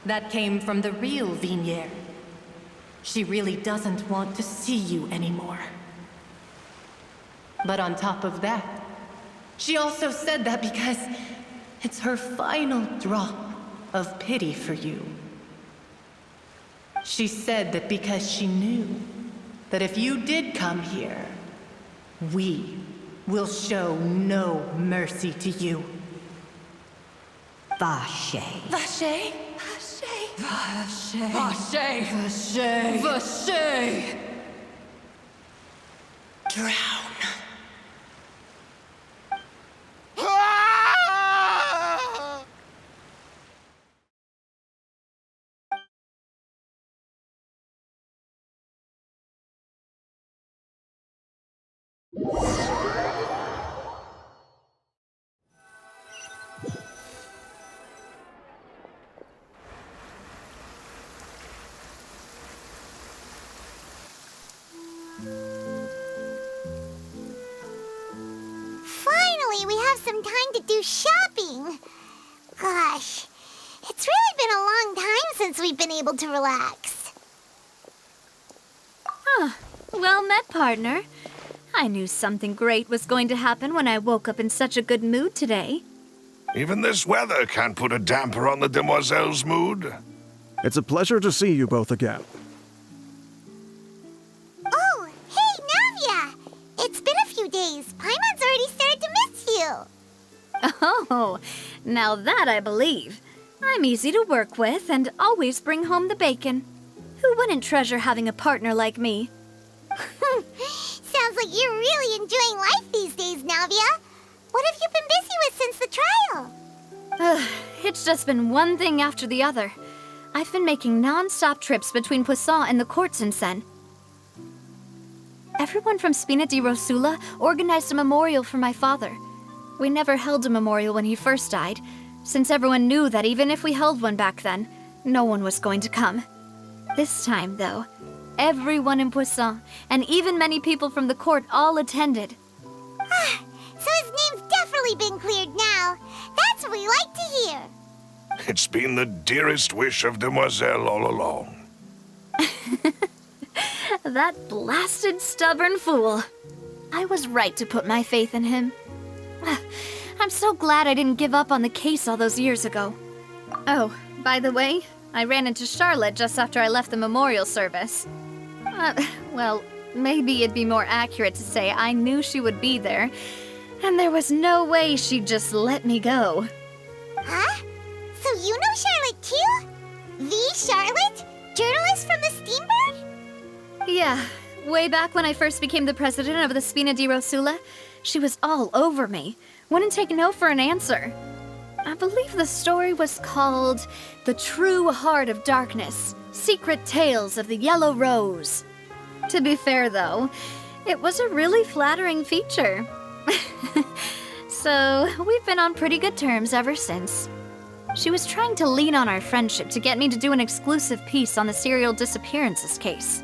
that came from the real Vignier. She really doesn't want to see you anymore. But on top of that, she also said that because it's her final drop of pity for you. She said that because she knew that if you did come here, we will show no mercy to you. Vache. Vache? Vache? Vache. Vache. Vache. Vache. Drown. Finally, we have some time to do shopping. Gosh, it's really been a long time since we've been able to relax. Huh. Well met, partner. I knew something great was going to happen when I woke up in such a good mood today. Even this weather can't put a damper on the demoiselle's mood. It's a pleasure to see you both again. Oh, hey, Navia! It's been a few days. Paimon's already started to miss you. Oh, now that I believe. I'm easy to work with and always bring home the bacon. Who wouldn't treasure having a partner like me? Sounds like you're really enjoying life these days, Navia. What have you been busy with since the trial? It's just been one thing after the other. I've been making non-stop trips between Poisson and the courts in Sen. Everyone from Spina di Rosula organized a memorial for my father. We never held a memorial when he first died, since everyone knew that even if we held one back then, no one was going to come. This time, though, everyone in Poisson, and even many people from the court, all attended. So his name's definitely been cleared now. That's what we like to hear. It's been the dearest wish of Demoiselle all along. That blasted stubborn fool. I was right to put my faith in him. I'm so glad I didn't give up on the case all those years ago. Oh, by the way, I ran into Charlotte just after I left the memorial service. Well, maybe it'd be more accurate to say I knew she would be there, and there was no way she'd just let me go. Huh? So you know Charlotte too? The Charlotte? Journalist from the Steambird? Yeah, way back when I first became the president of the Spina di Rosula, she was all over me. Wouldn't take no for an answer. I believe the story was called The True Heart of Darkness, Secret Tales of the Yellow Rose. To be fair, though, it was a really flattering feature. So, we've been on pretty good terms ever since. She was trying to lean on our friendship to get me to do an exclusive piece on the serial disappearances case.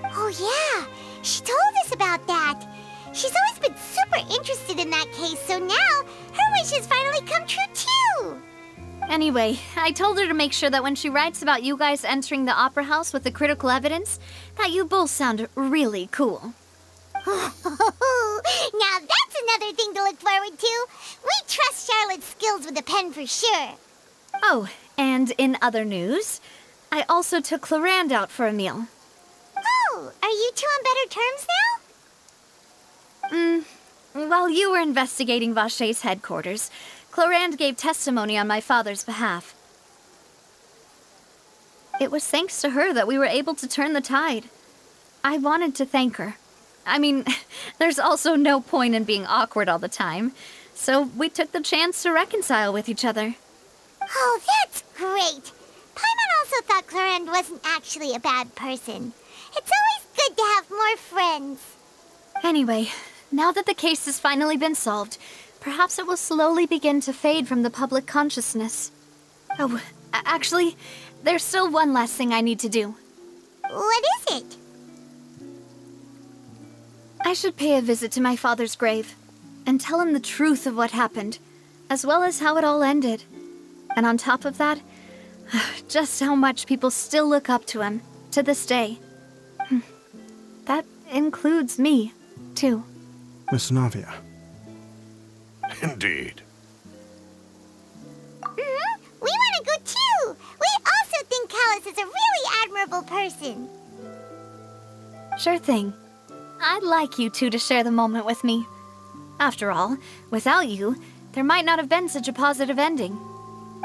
Oh yeah, she told us about that. She's always been super interested in that case, so now her wish has finally come true too. Anyway, I told her to make sure that when she writes about you guys entering the opera house with the critical evidence, that you both sound really cool. Now that's another thing to look forward to. We trust Charlotte's skills with a pen for sure. Oh, and in other news, I also took Clarand out for a meal. Oh, are you two on better terms now? While you were investigating Vacher's headquarters, Clarand gave testimony on my father's behalf. It was thanks to her that we were able to turn the tide. I wanted to thank her. I mean, there's also no point in being awkward all the time, so we took the chance to reconcile with each other. Oh, that's great. Paimon also thought Clarand wasn't actually a bad person. It's always good to have more friends. Anyway, now that the case has finally been solved, perhaps it will slowly begin to fade from the public consciousness. Oh, actually, there's still one last thing I need to do. What is it? I should pay a visit to my father's grave and tell him the truth of what happened, as well as how it all ended. And on top of that, just how much people still look up to him to this day. That includes me, too. Miss Navia. Indeed. We want to go too. We also think Callus is a really admirable person. Sure thing. I'd like you two to share the moment with me. After all, without you, there might not have been such a positive ending.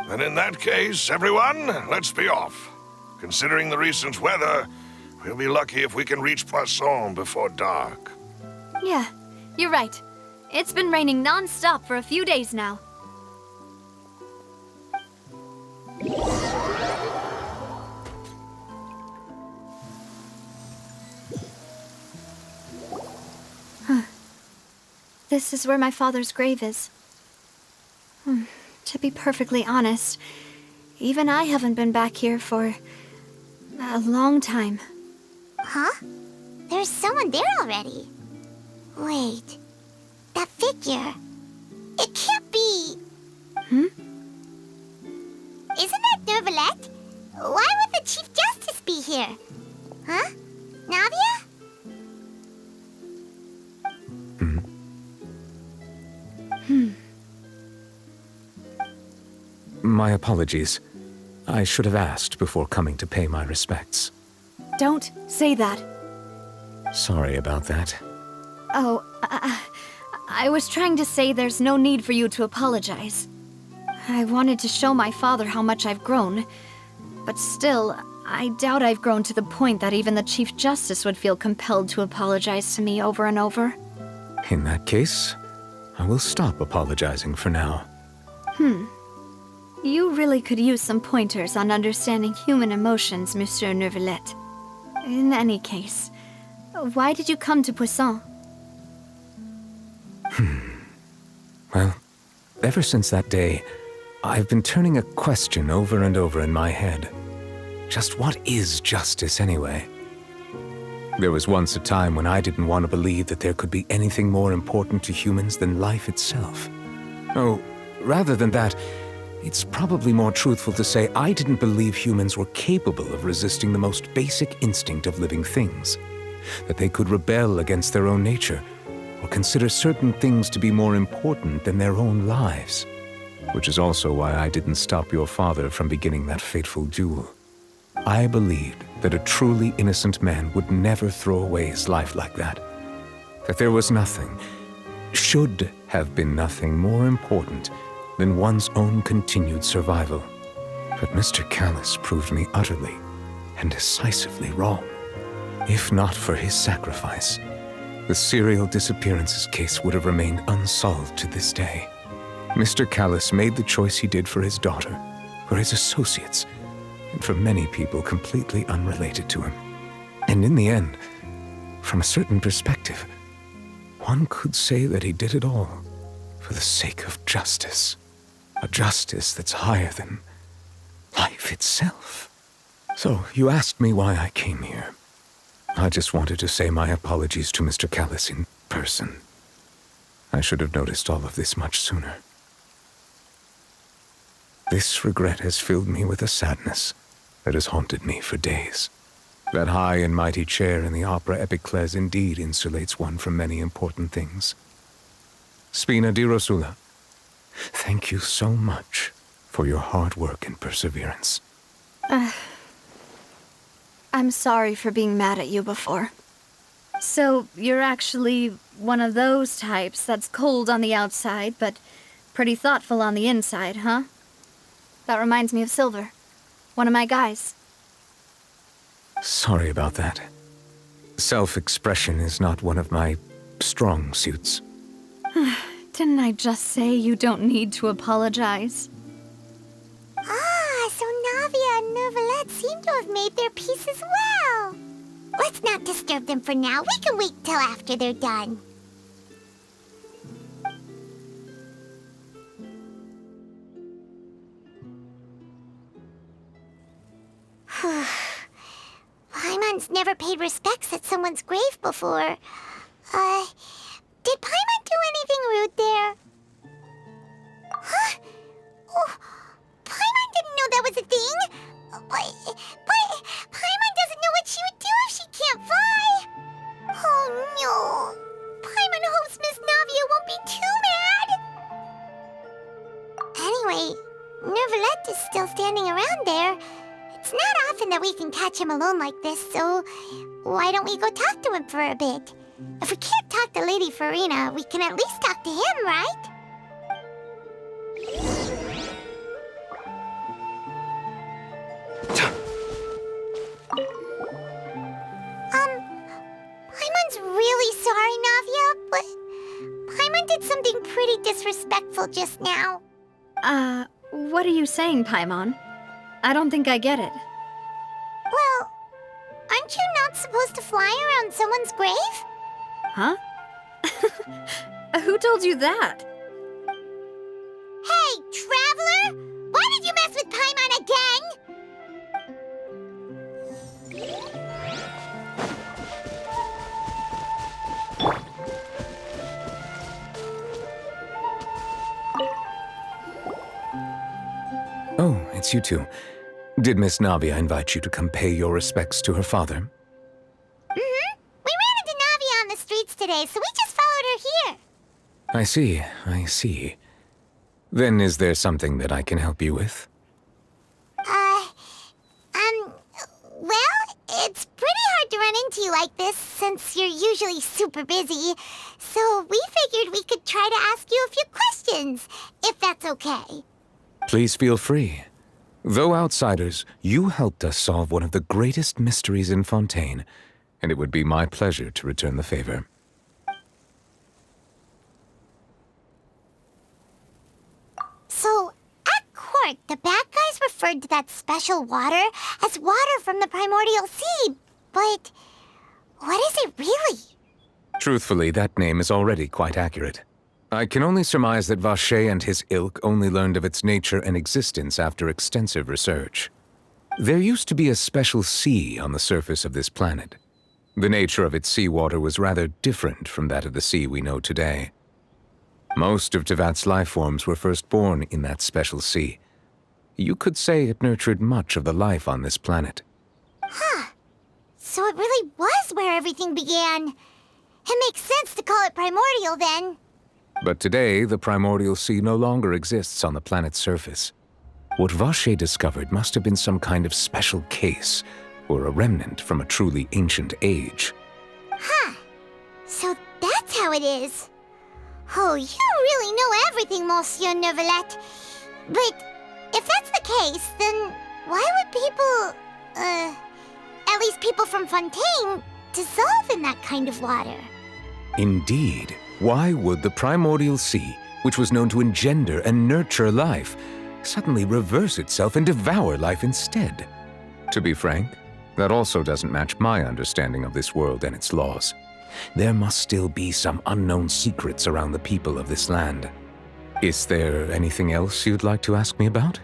Then in that case, everyone, let's be off. Considering the recent weather, we'll be lucky if we can reach Poisson before dark. Yeah, you're right. It's been raining non-stop for a few days now. This is where my father's grave is. To be perfectly honest, even I haven't been back here for a long time. Huh? There's someone there already. Wait, that figure. It can't be. Isn't that Neuvillette? Why would the Chief Justice be here? Huh? Navia? My apologies. I should have asked before coming to pay my respects. Don't say that. Sorry about that. Oh, I was trying to say there's no need for you to apologize. I wanted to show my father how much I've grown, but still, I doubt I've grown to the point that even the Chief Justice would feel compelled to apologize to me over and over. In that case, I will stop apologizing for now. You really could use some pointers on understanding human emotions, Monsieur Neuvillette. In any case, why did you come to Poisson? Well, ever since that day, I've been turning a question over and over in my head. Just what is justice, anyway? There was once a time when I didn't want to believe that there could be anything more important to humans than life itself. Oh, rather than that, it's probably more truthful to say I didn't believe humans were capable of resisting the most basic instinct of living things. That they could rebel against their own nature, or consider certain things to be more important than their own lives. Which is also why I didn't stop your father from beginning that fateful duel. I believed that a truly innocent man would never throw away his life like that. That there was nothing, should have been nothing more important than one's own continued survival. But Mr. Callus proved me utterly and decisively wrong. If not for his sacrifice, the serial disappearances case would have remained unsolved to this day. Mr. Callus made the choice he did for his daughter, for his associates, and for many people completely unrelated to him. And in the end, from a certain perspective, one could say that he did it all for the sake of justice. A justice that's higher than life itself. So, you asked me why I came here. I just wanted to say my apologies to Mr. Callus in person. I should have noticed all of this much sooner. This regret has filled me with a sadness that has haunted me for days. That high and mighty chair in the opera Epicles indeed insulates one from many important things. Spina di Rosula, thank you so much for your hard work and perseverance. I'm sorry for being mad at you before. So, you're actually one of those types that's cold on the outside, but pretty thoughtful on the inside, huh? That reminds me of Silver, one of my guys. Sorry about that. Self-expression is not one of my strong suits. Didn't I just say you don't need to apologize? Ah, so Navia and Neuvillette seem to have made their peace as well. Let's not disturb them for now. We can wait till after they're done. Paimon's never paid respects at someone's grave before. Did Paimon do anything rude there? Huh? Oh, Paimon didn't know that was a thing. But Paimon doesn't know what she would do if she can't fly. Oh no. Paimon hopes Miss Navia won't be too mad. Anyway, Neuvillette is still standing around there. It's not often that we can catch him alone like this, so why don't we go talk to him for a bit? If we can't talk to Lady Farina, we can at least talk to him, right? Paimon's really sorry, Navia, but Paimon did something pretty disrespectful just now. What are you saying, Paimon? I don't think I get it. Well, aren't you not supposed to fly around someone's grave? Huh? Who told you that? Hey, Traveler! Why did you mess with Paimon again? Oh, it's you two. Did Miss Navia invite you to come pay your respects to her father? Mm-hmm. We ran into Navia on the streets today, so we just followed her here. I see. Then is there something that I can help you with? Well, it's pretty hard to run into you like this, since you're usually super busy. So we figured we could try to ask you a few questions, if that's okay. Please feel free. Though outsiders, you helped us solve one of the greatest mysteries in Fontaine, and it would be my pleasure to return the favor. So, at court, the bad guys referred to that special water as water from the primordial sea, but what is it really? Truthfully, that name is already quite accurate. I can only surmise that Vacher and his ilk only learned of its nature and existence after extensive research. There used to be a special sea on the surface of this planet. The nature of its seawater was rather different from that of the sea we know today. Most of Tevat's life forms were first born in that special sea. You could say it nurtured much of the life on this planet. Huh. So it really was where everything began. It makes sense to call it primordial then. But today, the primordial sea no longer exists on the planet's surface. What Vache discovered must have been some kind of special case, or a remnant from a truly ancient age. Huh. So that's how it is. Oh, you really know everything, Monsieur Neuvillette. But if that's the case, then why would people, at least people from Fontaine, dissolve in that kind of water? Indeed. Why would the primordial sea, which was known to engender and nurture life, suddenly reverse itself and devour life instead? To be frank, that also doesn't match my understanding of this world and its laws. There must still be some unknown secrets around the people of this land. Is there anything else you'd like to ask me about?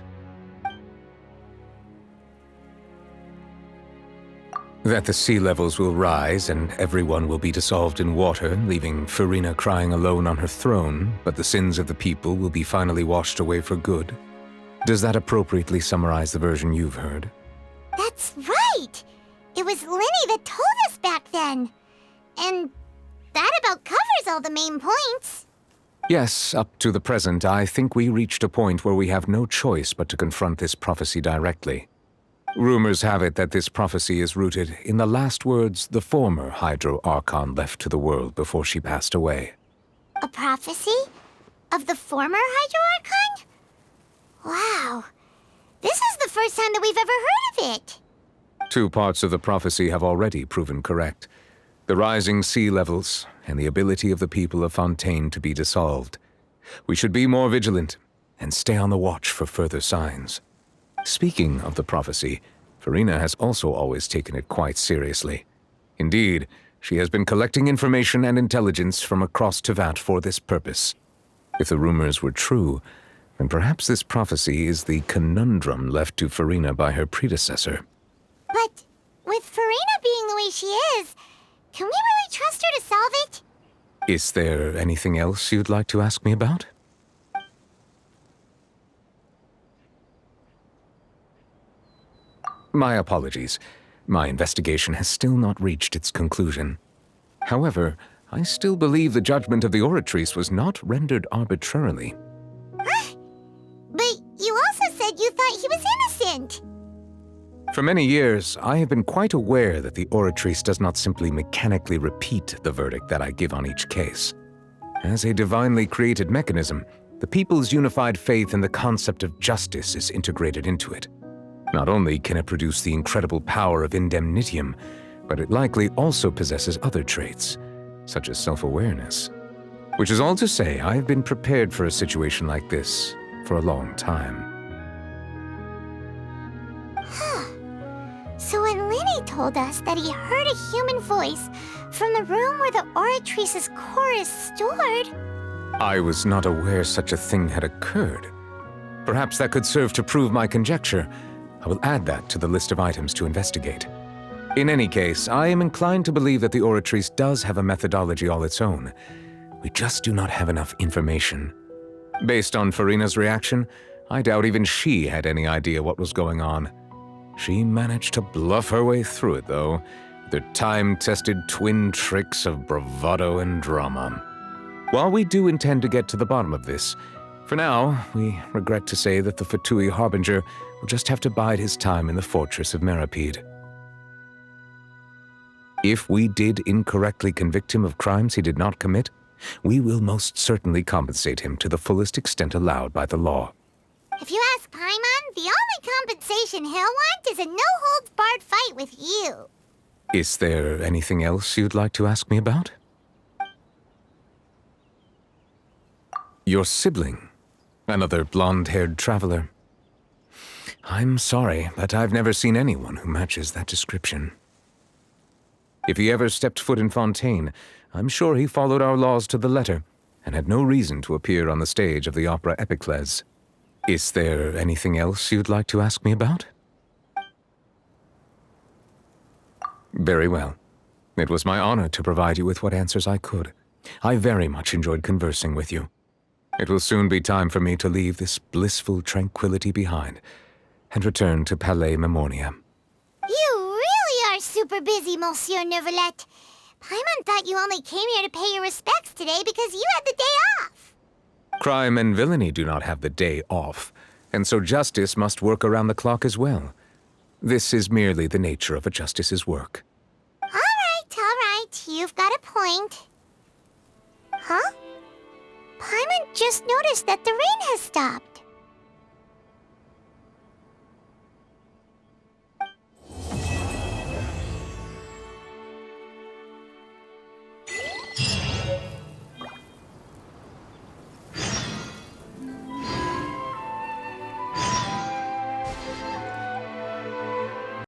That the sea levels will rise and everyone will be dissolved in water, leaving Farina crying alone on her throne, but the sins of the people will be finally washed away for good. Does that appropriately summarize the version you've heard? That's right! It was Linny that told us back then. And that about covers all the main points. Yes, up to the present, I think we reached a point where we have no choice but to confront this prophecy directly. Rumors have it that this prophecy is rooted in the last words the former Hydro Archon left to the world before she passed away. A prophecy? Of the former Hydro Archon? Wow. This is the first time that we've ever heard of it. 2 parts of the prophecy have already proven correct. The rising sea levels and the ability of the people of Fontaine to be dissolved. We should be more vigilant and stay on the watch for further signs. Speaking of the prophecy, Farina has also always taken it quite seriously. Indeed, she has been collecting information and intelligence from across Tevat for this purpose. If the rumors were true, then perhaps this prophecy is the conundrum left to Farina by her predecessor. But with Farina being the way she is, can we really trust her to solve it? Is there anything else you'd like to ask me about? My apologies. My investigation has still not reached its conclusion. However, I still believe the judgment of the Oratrice was not rendered arbitrarily. Huh? But you also said you thought he was innocent. For many years, I have been quite aware that the Oratrice does not simply mechanically repeat the verdict that I give on each case. As a divinely created mechanism, the people's unified faith in the concept of justice is integrated into it. Not only can it produce the incredible power of indemnitium, but it likely also possesses other traits, such as self-awareness. Which is all to say, I have been prepared for a situation like this for a long time. So when Linny told us that he heard a human voice from the room where the Oratrice's core is stored... I was not aware such a thing had occurred. Perhaps that could serve to prove my conjecture. I will add that to the list of items to investigate. In any case, I am inclined to believe that the Oratrice does have a methodology all its own. We just do not have enough information. Based on Farina's reaction, I doubt even she had any idea what was going on. She managed to bluff her way through it, though, with her time-tested twin tricks of bravado and drama. While we do intend to get to the bottom of this, for now, we regret to say that the Fatui Harbinger will just have to bide his time in the fortress of Meripede. If we did incorrectly convict him of crimes he did not commit, we will most certainly compensate him to the fullest extent allowed by the law. If you ask Paimon, the only compensation he'll want is a no-holds-barred fight with you. Is there anything else you'd like to ask me about? Your sibling. Another blonde-haired traveler. I'm sorry, but I've never seen anyone who matches that description. If he ever stepped foot in Fontaine, I'm sure he followed our laws to the letter, and had no reason to appear on the stage of the opera Epiclese. Is there anything else you'd like to ask me about? Very well. It was my honor to provide you with what answers I could. I very much enjoyed conversing with you. It will soon be time for me to leave this blissful tranquility behind and return to Palais Memornia. You really are super busy, Monsieur Neuvillette. Paimon thought you only came here to pay your respects today because you had the day off. Crime and villainy do not have the day off, and so justice must work around the clock as well. This is merely the nature of a justice's work. All right, you've got a point. Huh? Paimon just noticed that the rain has stopped.